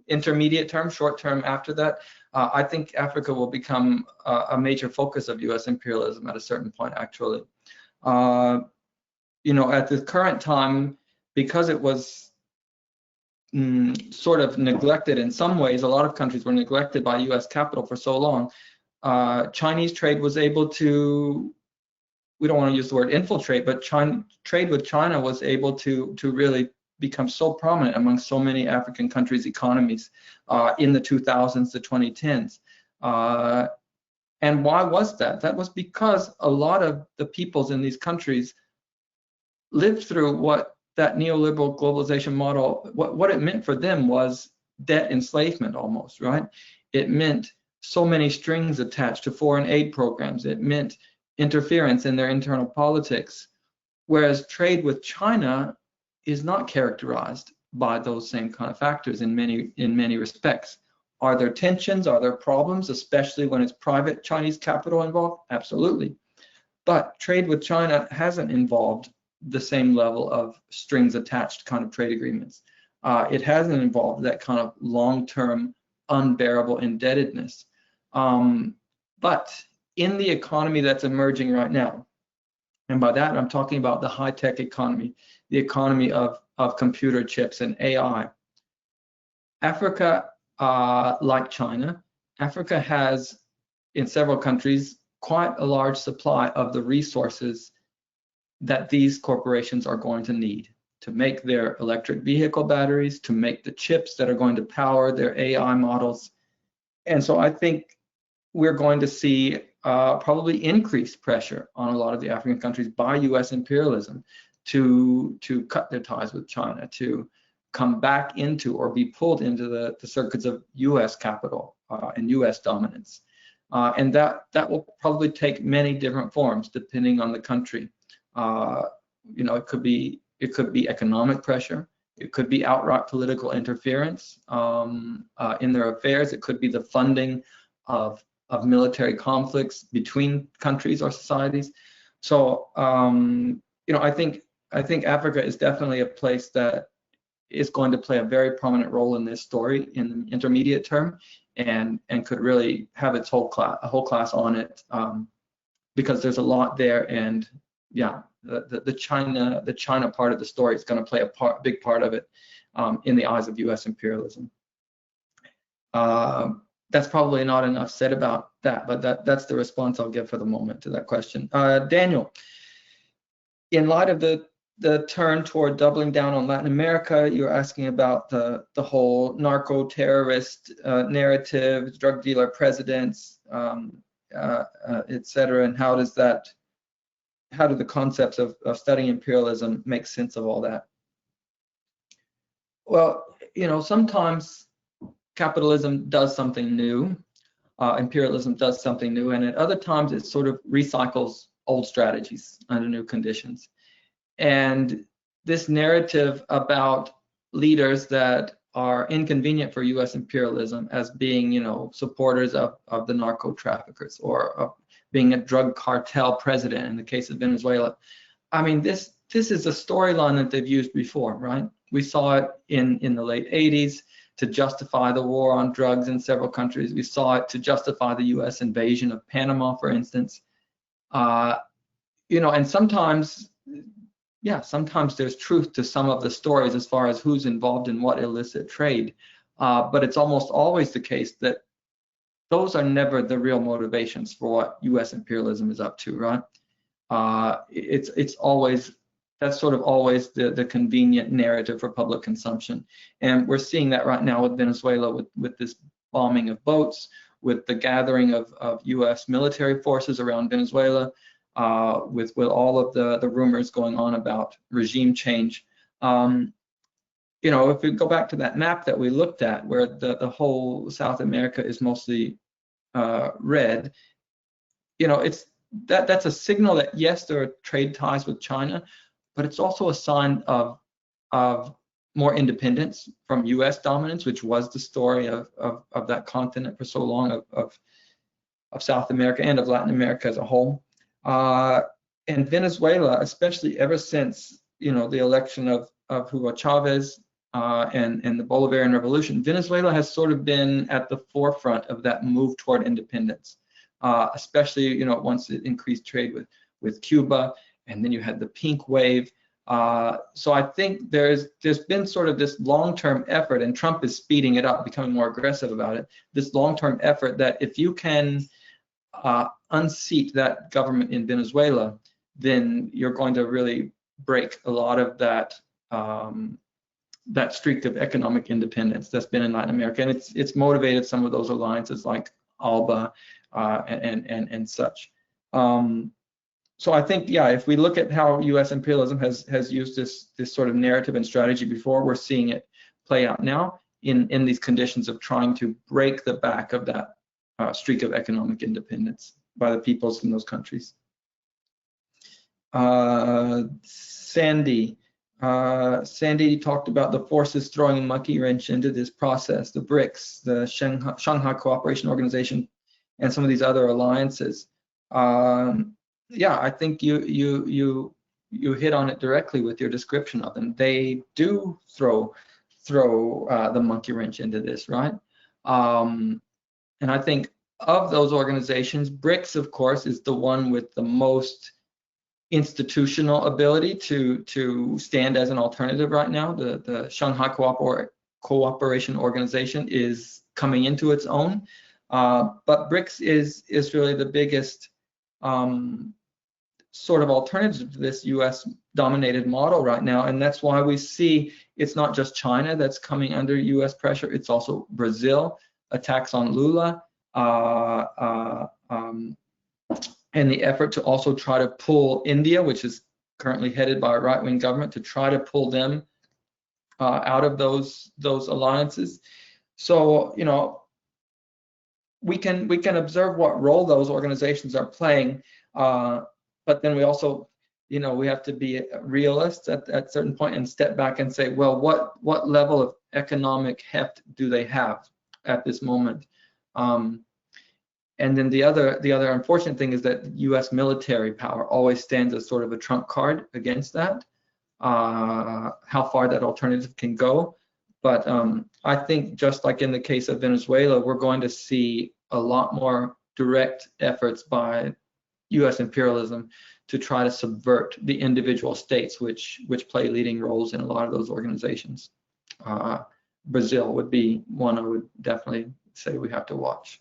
intermediate term, short term after that, I think Africa will become a major focus of U.S. imperialism at a certain point, actually. You know, at the current time, because it was sort of neglected in some ways, a lot of countries were neglected by U.S. capital for so long. Chinese trade was able to, we don't want to use the word infiltrate, but trade with China was able to really become so prominent among so many African countries' economies in the 2000s to 2010s. And why was that? That was because a lot of the peoples in these countries lived through what that neoliberal globalization model, what it meant for them was debt enslavement almost, right? It meant so many strings attached to foreign aid programs. It meant interference in their internal politics. Whereas trade with China is not characterized by those same kind of factors in many respects. Are there tensions? Are there problems, especially when it's private Chinese capital involved? Absolutely. But trade with China hasn't involved the same level of strings attached kind of trade agreements. It hasn't involved that kind of long-term unbearable indebtedness. But in the economy that's emerging right now, and by that I'm talking about the high-tech economy, the economy of computer chips and AI, Africa, like China, Africa has, in several countries, quite a large supply of the resources that these corporations are going to need to make their electric vehicle batteries, to make the chips that are going to power their AI models. And so I think we're going to see probably increased pressure on a lot of the African countries by US imperialism to cut their ties with China, to come back into or be pulled into the circuits of US capital and US dominance. And that will probably take many different forms depending on the country. You know, it could be economic pressure. It could be outright political interference in their affairs. It could be the funding of military conflicts between countries or societies. So, you know, I think Africa is definitely a place that is going to play a very prominent role in this story in the intermediate term, and could really have its whole class on it, because there's a lot there. And yeah, the China part of the story is going to play a big part of it in the eyes of US imperialism. That's probably not enough said about that, but that's the response I'll give for the moment to that question. Daniel, in light of the turn toward doubling down on Latin America, you're asking about the whole narco-terrorist narrative, drug dealer presidents, et cetera, and how do the concepts of studying imperialism make sense of all that? Well, you know, sometimes capitalism does something new, imperialism does something new, and at other times it sort of recycles old strategies under new conditions. And this narrative about leaders that are inconvenient for US imperialism as being, you know, supporters of the narco traffickers, or being a drug cartel president in the case of Venezuela. I mean, this is a storyline that they've used before, right? We saw it in the late 80s to justify the war on drugs in several countries. We saw it to justify the US invasion of Panama, for instance. You know, and sometimes there's truth to some of the stories as far as who's involved in what illicit trade, but it's almost always the case that those are never the real motivations for what US imperialism is up to, right? It's always, that's sort of always the convenient narrative for public consumption. And we're seeing that right now with Venezuela, with this bombing of boats, with the gathering of US military forces around Venezuela, with all of the rumors going on about regime change. You know, if we go back to that map that we looked at, where the whole South America is mostly red, you know, that's a signal that yes, there are trade ties with China, but it's also a sign of more independence from US dominance, which was the story of that continent for so long, of South America and of Latin America as a whole. And Venezuela, especially ever since, you know, the election of Hugo Chavez and the Bolivarian Revolution, Venezuela has sort of been at the forefront of that move toward independence, especially, you know, once it increased trade with Cuba, and then you had the pink wave. So I think there's been sort of this long-term effort, and Trump is speeding it up, becoming more aggressive about it, this long-term effort that if you can unseat that government in Venezuela, then you're going to really break a lot of that that streak of economic independence that's been in Latin America, and it's motivated some of those alliances like ALBA, and such. So I think, yeah, if we look at how U.S. imperialism has used this sort of narrative and strategy before, we're seeing it play out now in these conditions of trying to break the back of that streak of economic independence by the peoples in those countries. Sandy talked about the forces throwing a monkey wrench into this process, the BRICS, the Shanghai Cooperation Organization, and some of these other alliances. Yeah, I think you hit on it directly with your description of them. They do throw the monkey wrench into this, right? And I think of those organizations, BRICS, of course, is the one with the most institutional ability to stand as an alternative right now. The Shanghai Cooperation Organization is coming into its own, but BRICS is really the biggest sort of alternative to this U.S. dominated model right now, and that's why we see it's not just China that's coming under U.S. pressure, it's also Brazil, attacks on Lula, and the effort to also try to pull India, which is currently headed by a right-wing government, to try to pull them out of those alliances. So, you know, we can observe what role those organizations are playing, but then we also, you know, we have to be realists at a certain point and step back and say, well, what level of economic heft do they have at this moment? And then the other unfortunate thing is that U.S. military power always stands as sort of a trump card against that, how far that alternative can go. But I think just like in the case of Venezuela, we're going to see a lot more direct efforts by U.S. imperialism to try to subvert the individual states which play leading roles in a lot of those organizations. Brazil would be one I would definitely say we have to watch.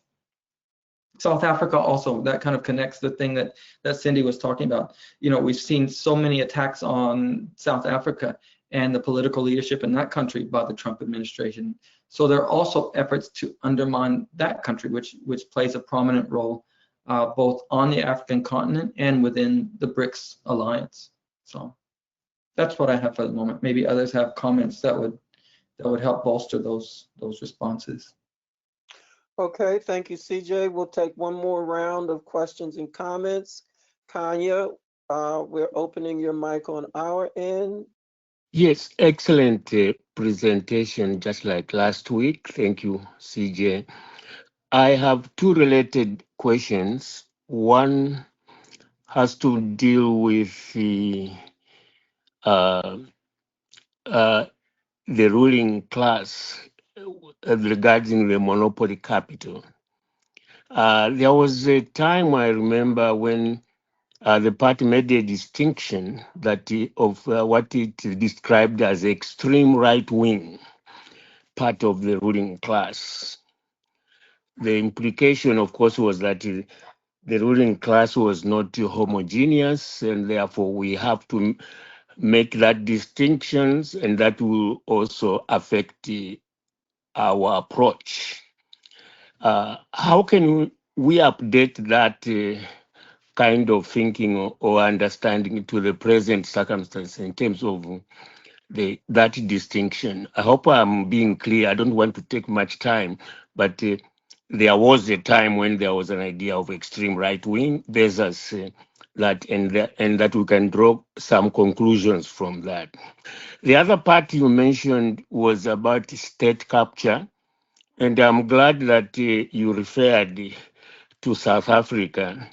South Africa also, that kind of connects the thing that Cindy was talking about. You know, we've seen so many attacks on South Africa and the political leadership in that country by the Trump administration. So there are also efforts to undermine that country, which plays a prominent role both on the African continent and within the BRICS alliance. So that's what I have for the moment. Maybe others have comments that would help bolster those responses. Okay, thank you, CJ. We'll take one more round of questions and comments. Kanya, we're opening your mic on our end. Yes, excellent presentation, just like last week. Thank you, CJ. I have two related questions. One has to deal with the ruling class regarding the monopoly capital. There was a time I remember when the party made a distinction that of what it described as extreme right wing part of the ruling class. The implication, of course, was that the ruling class was not homogeneous, and therefore we have to make that distinctions, and that will also affect our approach. How can we update that kind of thinking or understanding to the present circumstance in terms of that distinction? I hope I'm being clear. I don't want to take much time, but there was a time when there was an idea of extreme right wing versus that, and that we can draw some conclusions from that. The other part you mentioned was about state capture, and I'm glad that you referred to South Africa,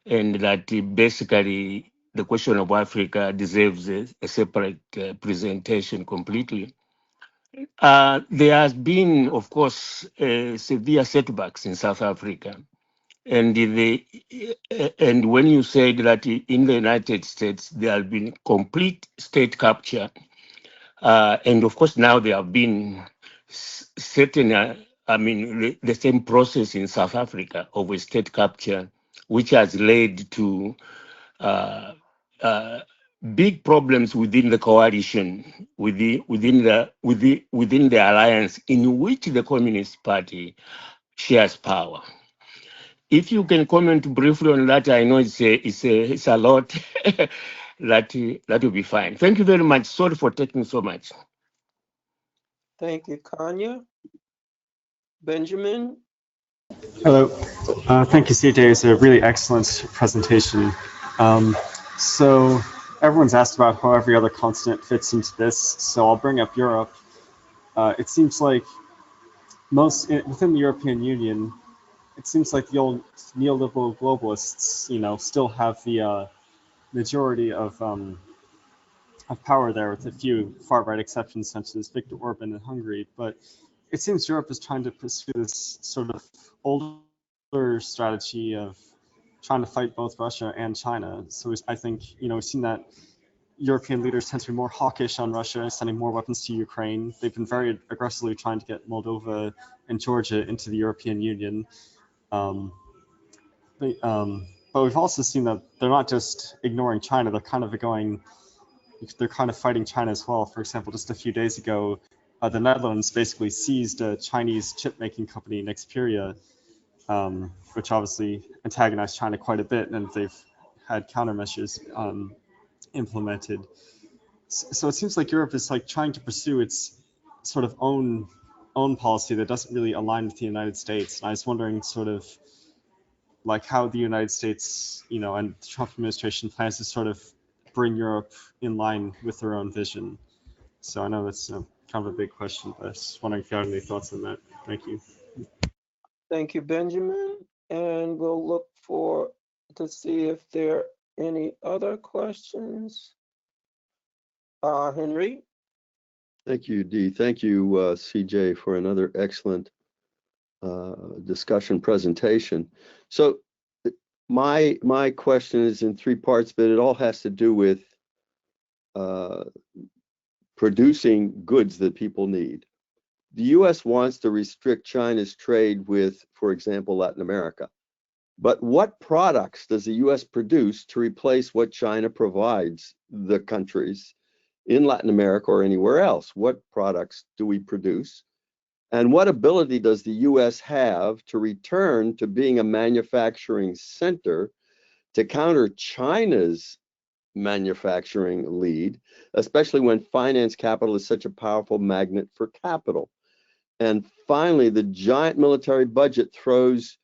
and that basically the question of Africa deserves a separate presentation completely. There has been, of course, severe setbacks in South Africa. And when you said that in the United States there has been complete state capture, and of course now there have been certain, the same process in South Africa of a state capture, which has led to big problems within the coalition, within the alliance in which the Communist Party shares power. if you can comment briefly on that, I know it's a lot. That will be fine. Thank you very much. Sorry for taking so much. Thank you, Kanya. Benjamin? Hello. Thank you, CJ. It's a really excellent presentation. So everyone's asked about how every other continent fits into this, so I'll bring up Europe. It seems like within the European Union, it seems like the old neoliberal globalists, still have the majority of power there, with a few far-right exceptions, such as Viktor Orban in Hungary. But it seems Europe is trying to pursue this sort of older strategy of trying to fight both Russia and China. So I think, we've seen that European leaders tend to be more hawkish on Russia, sending more weapons to Ukraine. They've been very aggressively trying to get Moldova and Georgia into the European Union. But we've also seen that they're not just ignoring China, they're kind of fighting China as well. For example, just a few days ago, the Netherlands basically seized a Chinese chip-making company, Nexperia, which obviously antagonized China quite a bit, and they've had countermeasures implemented. So it seems like Europe is trying to pursue its sort of own policy that doesn't really align with the United States. And I was wondering sort of how the United States, and the Trump administration plans to sort of bring Europe in line with their own vision. So I know that's kind of a big question, but I was just wondering if you had any thoughts on that. Thank you. Thank you, Benjamin. And we'll look to see if there are any other questions. Henry? Thank you, Dee. Thank you, CJ, for another excellent discussion presentation. So my question is in three parts, but it all has to do with producing goods that people need. The US wants to restrict China's trade with, for example, Latin America. But what products does the US produce to replace what China provides the countries in Latin America or anywhere else? What products do we produce? And what ability does the US have to return to being a manufacturing center to counter China's manufacturing lead, especially when finance capital is such a powerful magnet for capital? And finally, the giant military budget throws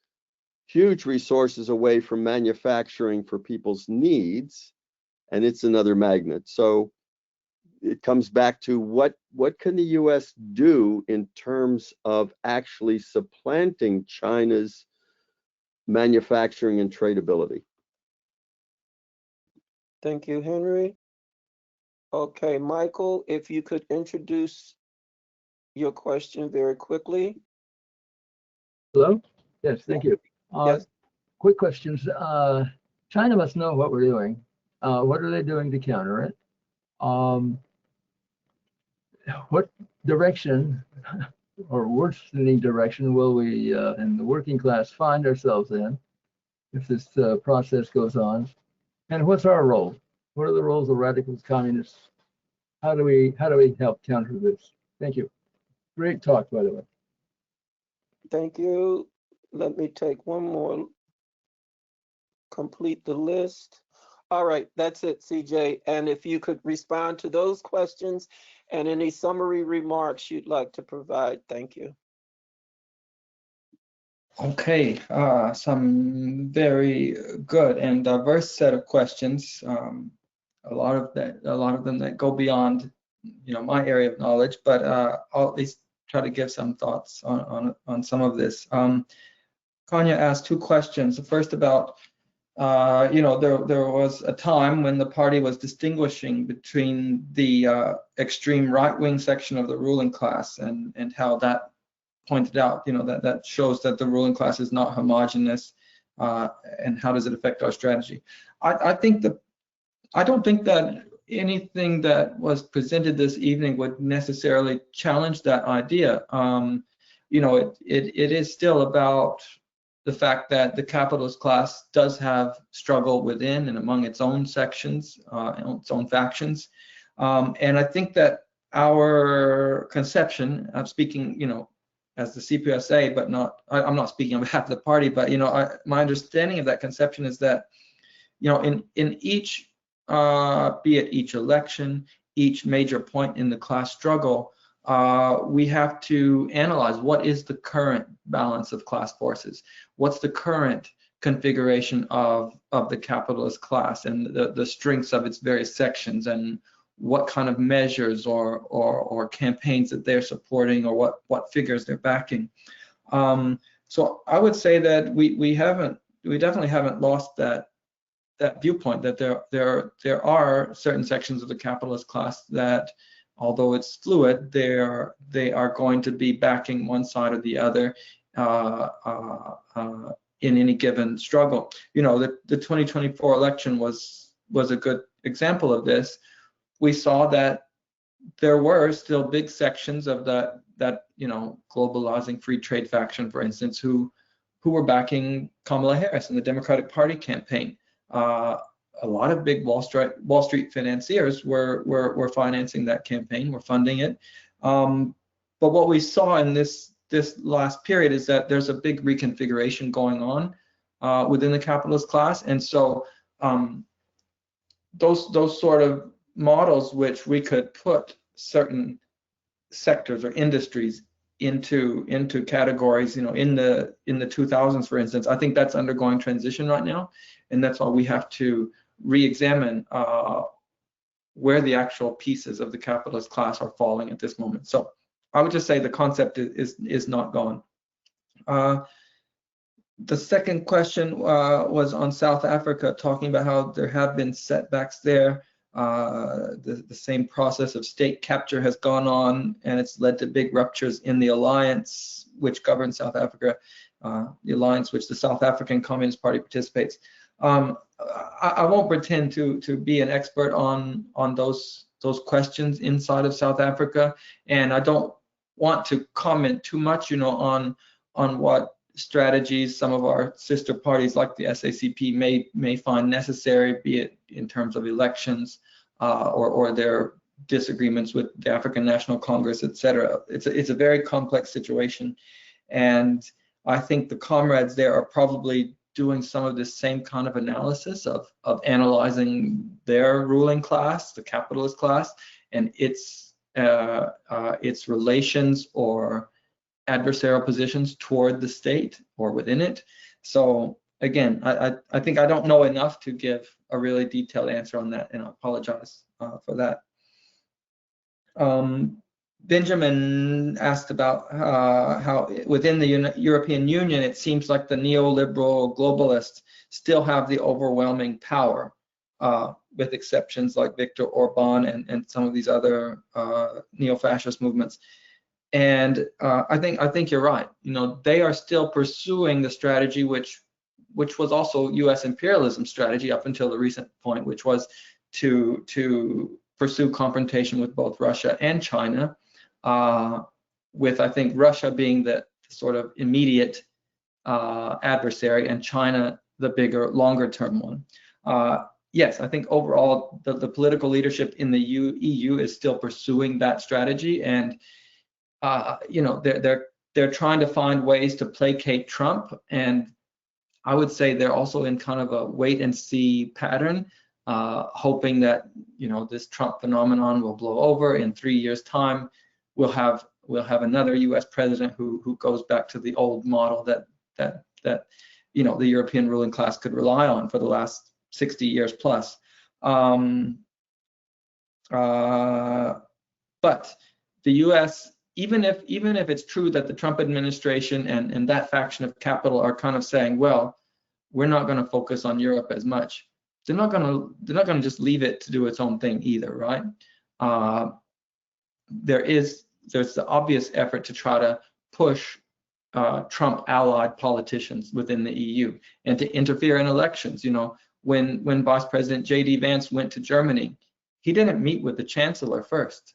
huge resources away from manufacturing for people's needs, and it's another magnet. So it comes back to what can the US do in terms of actually supplanting China's manufacturing and tradability? Thank you, Henry. Okay, Michael, if you could introduce your question very quickly. Hello? Yes, thank you. Yes. Quick questions. China must know what we're doing. What are they doing to counter it? What direction or worsening direction will we in the working class find ourselves in if this process goes on? And what's our role? What are the roles of radicals, communists? How do we help counter this? Thank you. Great talk, by the way. Thank you. Let me take one more, complete the list. All right, that's it, CJ. And if you could respond to those questions and any summary remarks you'd like to provide, thank you. Okay, some very good and diverse set of questions. A lot of them that go beyond, my area of knowledge, but I'll at least try to give some thoughts on some of this. Kanya asked two questions. The first about, there was a time when the party was distinguishing between the extreme right-wing section of the ruling class and how that pointed out, that shows that the ruling class is not homogeneous, and how does it affect our strategy? I don't think that anything that was presented this evening would necessarily challenge that idea. It is still about the fact that the capitalist class does have struggle within and among its own sections, its own factions. And I think that our conception, I'm speaking, as the CPUSA, but not, I'm not speaking on behalf of the party, but my understanding of that conception is that in each, be it each election, each major point in the class struggle, we have to analyze what is the current balance of class forces, what's the current configuration of the capitalist class and the strengths of its various sections, and what kind of measures or campaigns that they're supporting, or what figures they're backing. So I would say that we definitely haven't lost that viewpoint, that there are certain sections of the capitalist class that, although it's fluid, they are going to be backing one side or the other in any given struggle. The 2024 election was a good example of this. We saw that there were still big sections of that globalizing free trade faction, for instance, who were backing Kamala Harris in the Democratic Party campaign. A lot of big Wall Street financiers were financing that campaign, were funding it. But what we saw in this last period is that there's a big reconfiguration going on within the capitalist class, and so those sort of models which we could put certain sectors or industries into categories, in the 2000s, for instance, I think that's undergoing transition right now, and that's why we have to re-examine where the actual pieces of the capitalist class are falling at this moment. So I would just say the concept is not gone. The second question was on South Africa, talking about how there have been setbacks there. The same process of state capture has gone on, and it's led to big ruptures in the alliance which governs South Africa, the alliance which the South African Communist Party participates. I won't pretend to be an expert on those questions inside of South Africa, and I don't want to comment too much, on what strategies some of our sister parties like the SACP may find necessary, be it in terms of elections or their disagreements with the African National Congress, etc. It's a very complex situation, and I think the comrades there are probably doing some of the same kind of analysis of analyzing their ruling class, the capitalist class, and its relations or adversarial positions toward the state or within it. So again, I think I don't know enough to give a really detailed answer on that, and I apologize for that. Benjamin asked about how within the European Union, it seems like the neoliberal globalists still have the overwhelming power, with exceptions like Viktor Orban and some of these other neo-fascist movements. And I think you're right. They are still pursuing the strategy which was also U.S. imperialism strategy up until the recent point, which was to pursue confrontation with both Russia and China, with, I think, Russia being the sort of immediate adversary and China the bigger, longer-term one. Yes, I think overall the political leadership in the EU is still pursuing that strategy, and they're trying to find ways to placate Trump, and I would say they're also in kind of a wait-and-see pattern, hoping that this Trump phenomenon will blow over. In 3 years' time, we'll have another U.S. president who goes back to the old model that the European ruling class could rely on for the last 60 years plus. But the U.S., even if it's true that the Trump administration and that faction of capital are kind of saying, well, we're not going to focus on Europe as much, they're not going to just leave it to do its own thing either, right? There's the obvious effort to try to push Trump allied politicians within the EU and to interfere in elections. When Vice President J.D. Vance went to Germany, he didn't meet with the chancellor first.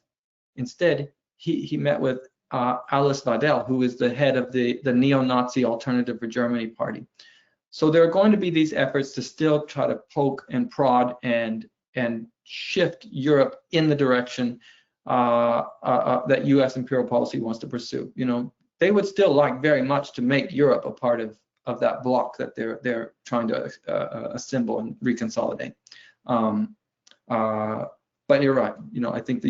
Instead, he met with Alice Weidel, who is the head of the neo-Nazi Alternative for Germany party. So there are going to be these efforts to still try to poke and prod and shift Europe in the direction that U.S. imperial policy wants to pursue. they would still like very much to make Europe a part of that bloc that they're trying to assemble and reconsolidate. But you're right. I think the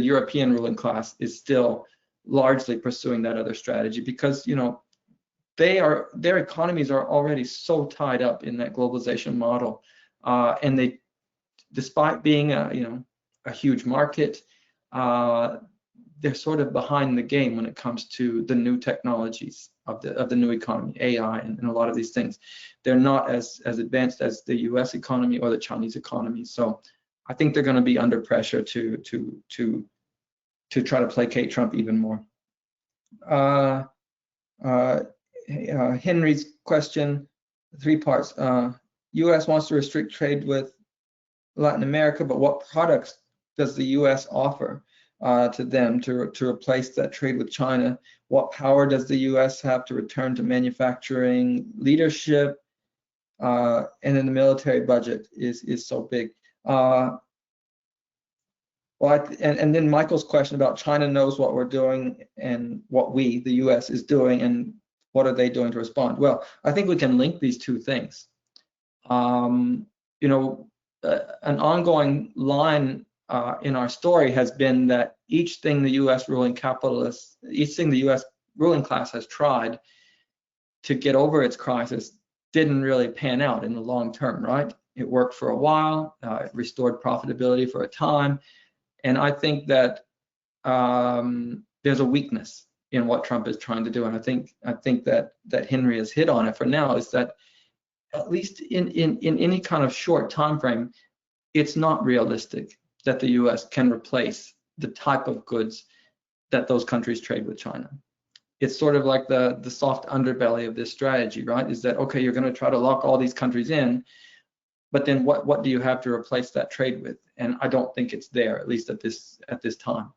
European ruling class is still largely pursuing that other strategy because their economies are already so tied up in that globalization model, and they, despite being a huge market, they're sort of behind the game when it comes to the new technologies of the new economy, AI, and a lot of these things. They're not as advanced as the U.S. economy or the Chinese economy. So I think they're going to be under pressure to try to placate Trump even more. Henry's question, 3 parts. U.S. wants to restrict trade with Latin America, but what products does the U.S. offer to them to replace that trade with China? What power does the U.S. have to return to manufacturing leadership? And then the military budget is so big. And then Michael's question about China knows what we're doing and what the U.S. is doing, and what are they doing to respond? Well, I think we can link these two things. An ongoing line in our story has been that each thing the U.S. ruling class has tried to get over its crisis didn't really pan out in the long term, right? It worked for a while, it restored profitability for a time, and I think that there's a weakness in what Trump is trying to do, and I think that Henry has hit on it for now, is that at least in any kind of short time frame, it's not realistic that the U.S. can replace the type of goods that those countries trade with China. It's sort of like the soft underbelly of this strategy, right? Is that, okay, you're going to try to lock all these countries in, but then what do you have to replace that trade with? And I don't think it's there, at least at this time.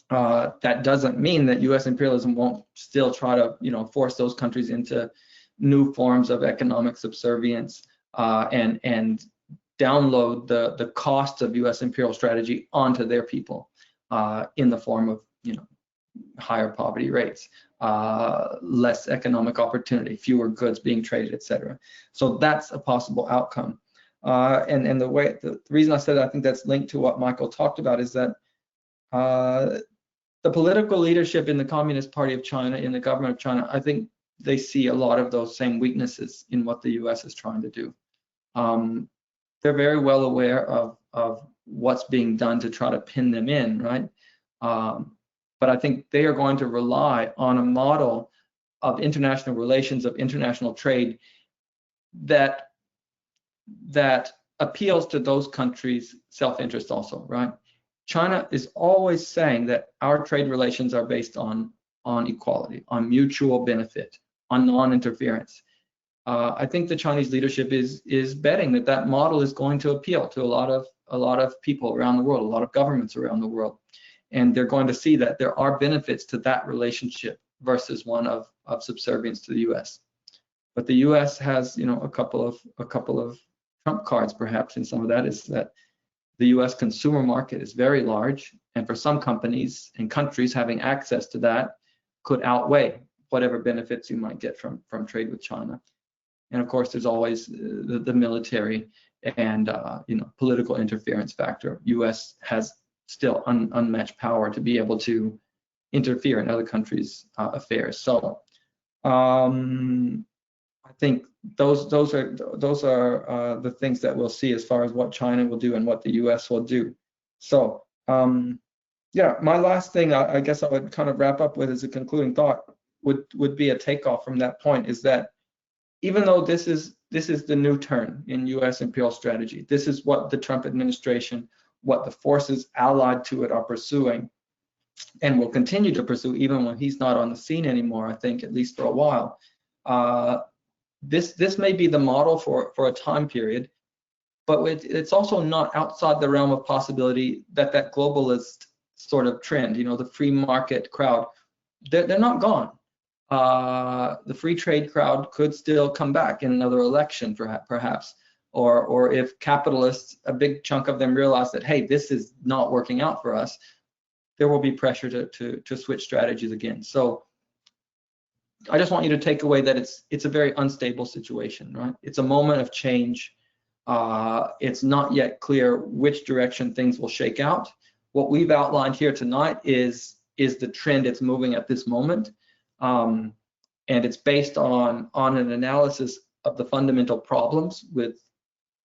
That doesn't mean that U.S. imperialism won't still try to, force those countries into new forms of economic subservience and download the cost of U.S. imperial strategy onto their people in the form of, higher poverty rates, less economic opportunity, fewer goods being traded, etc. So that's a possible outcome. And the reason I said I think that's linked to what Michael talked about is that the political leadership in the Communist Party of China, in the government of China, I think they see a lot of those same weaknesses in what the U.S. is trying to do. They're very well aware of what's being done to try to pin them in, right? But I think they are going to rely on a model of international relations, of international trade that appeals to those countries' self-interest also, right? China is always saying that our trade relations are based on equality, on mutual benefit, on non-interference. I think the Chinese leadership is betting that model is going to appeal to a lot of people around the world, a lot of governments around the world, and they're going to see that there are benefits to that relationship versus one of subservience to the U.S. But the U.S. has, a couple of trump cards, perhaps, in some of that is that the U.S. consumer market is very large, and for some companies and countries, having access to that could outweigh whatever benefits you might get from trade with China. And of course, there's always the military and political interference factor. U.S. has still unmatched power to be able to interfere in other countries' affairs. So I think those are the things that we'll see as far as what China will do and what the U.S. will do. So yeah, my last thing I guess I would kind of wrap up with as a concluding thought would be a takeoff from that point, is that even though this is the new turn in U.S. imperial strategy, this is what the Trump administration, what the forces allied to it are pursuing, and will continue to pursue even when he's not on the scene anymore, I think, at least for a while. This may be the model for a time period, but it's also not outside the realm of possibility that globalist sort of trend, the free market crowd, they're not gone. The free trade crowd could still come back in another election, perhaps, or if capitalists, a big chunk of them realize that, hey, this is not working out for us, there will be pressure to switch strategies again. So I just want you to take away that it's a very unstable situation, right? It's a moment of change. It's not yet clear which direction things will shake out. What we've outlined here tonight is the trend it's moving at this moment, and it's based on an analysis of the fundamental problems with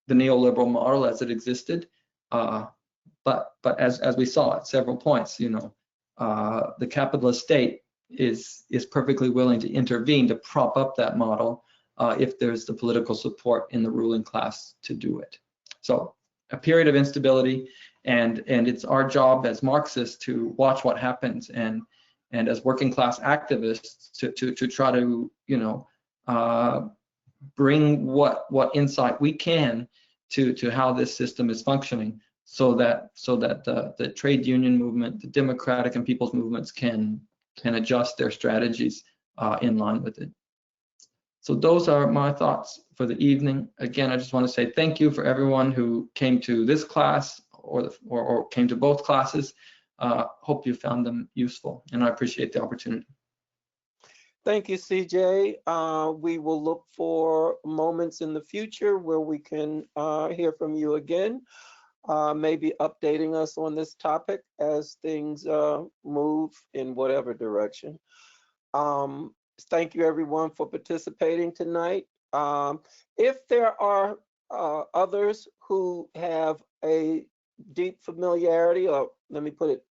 the neoliberal model as it existed. But as we saw at several points, you know, the capitalist state is perfectly willing to intervene to prop up that model if there's the political support in the ruling class to do it. So a period of instability, and it's our job as Marxists to watch what happens, and as working class activists to try to, you know, bring what insight we can to how this system is functioning, so that the trade union movement, the democratic and people's movements can adjust their strategies in line with it. So those are my thoughts for the evening. Again, I just want to say thank you for everyone who came to this class or came to both classes. Hope you found them useful, and I appreciate the opportunity. Thank you, CJ. We will look for moments in the future where we can hear from you again, maybe updating us on this topic as things move in whatever direction. Thank you, everyone, for participating tonight. If there are others who have a deep familiarity, or let me put it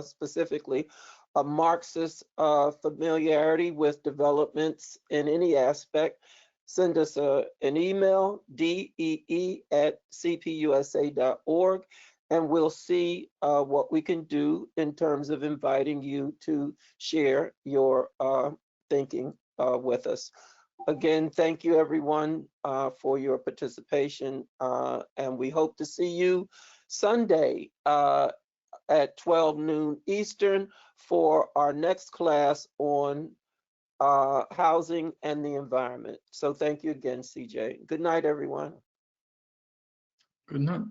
specifically, a Marxist familiarity with developments in any aspect, send us an email, dee@cpusa.org, and we'll see what we can do in terms of inviting you to share your thinking with us. Again, thank you, everyone, for your participation, and we hope to see you Sunday at 12 noon Eastern for our next class on housing and the environment. So thank you again, CJ. Good night, everyone. Good night.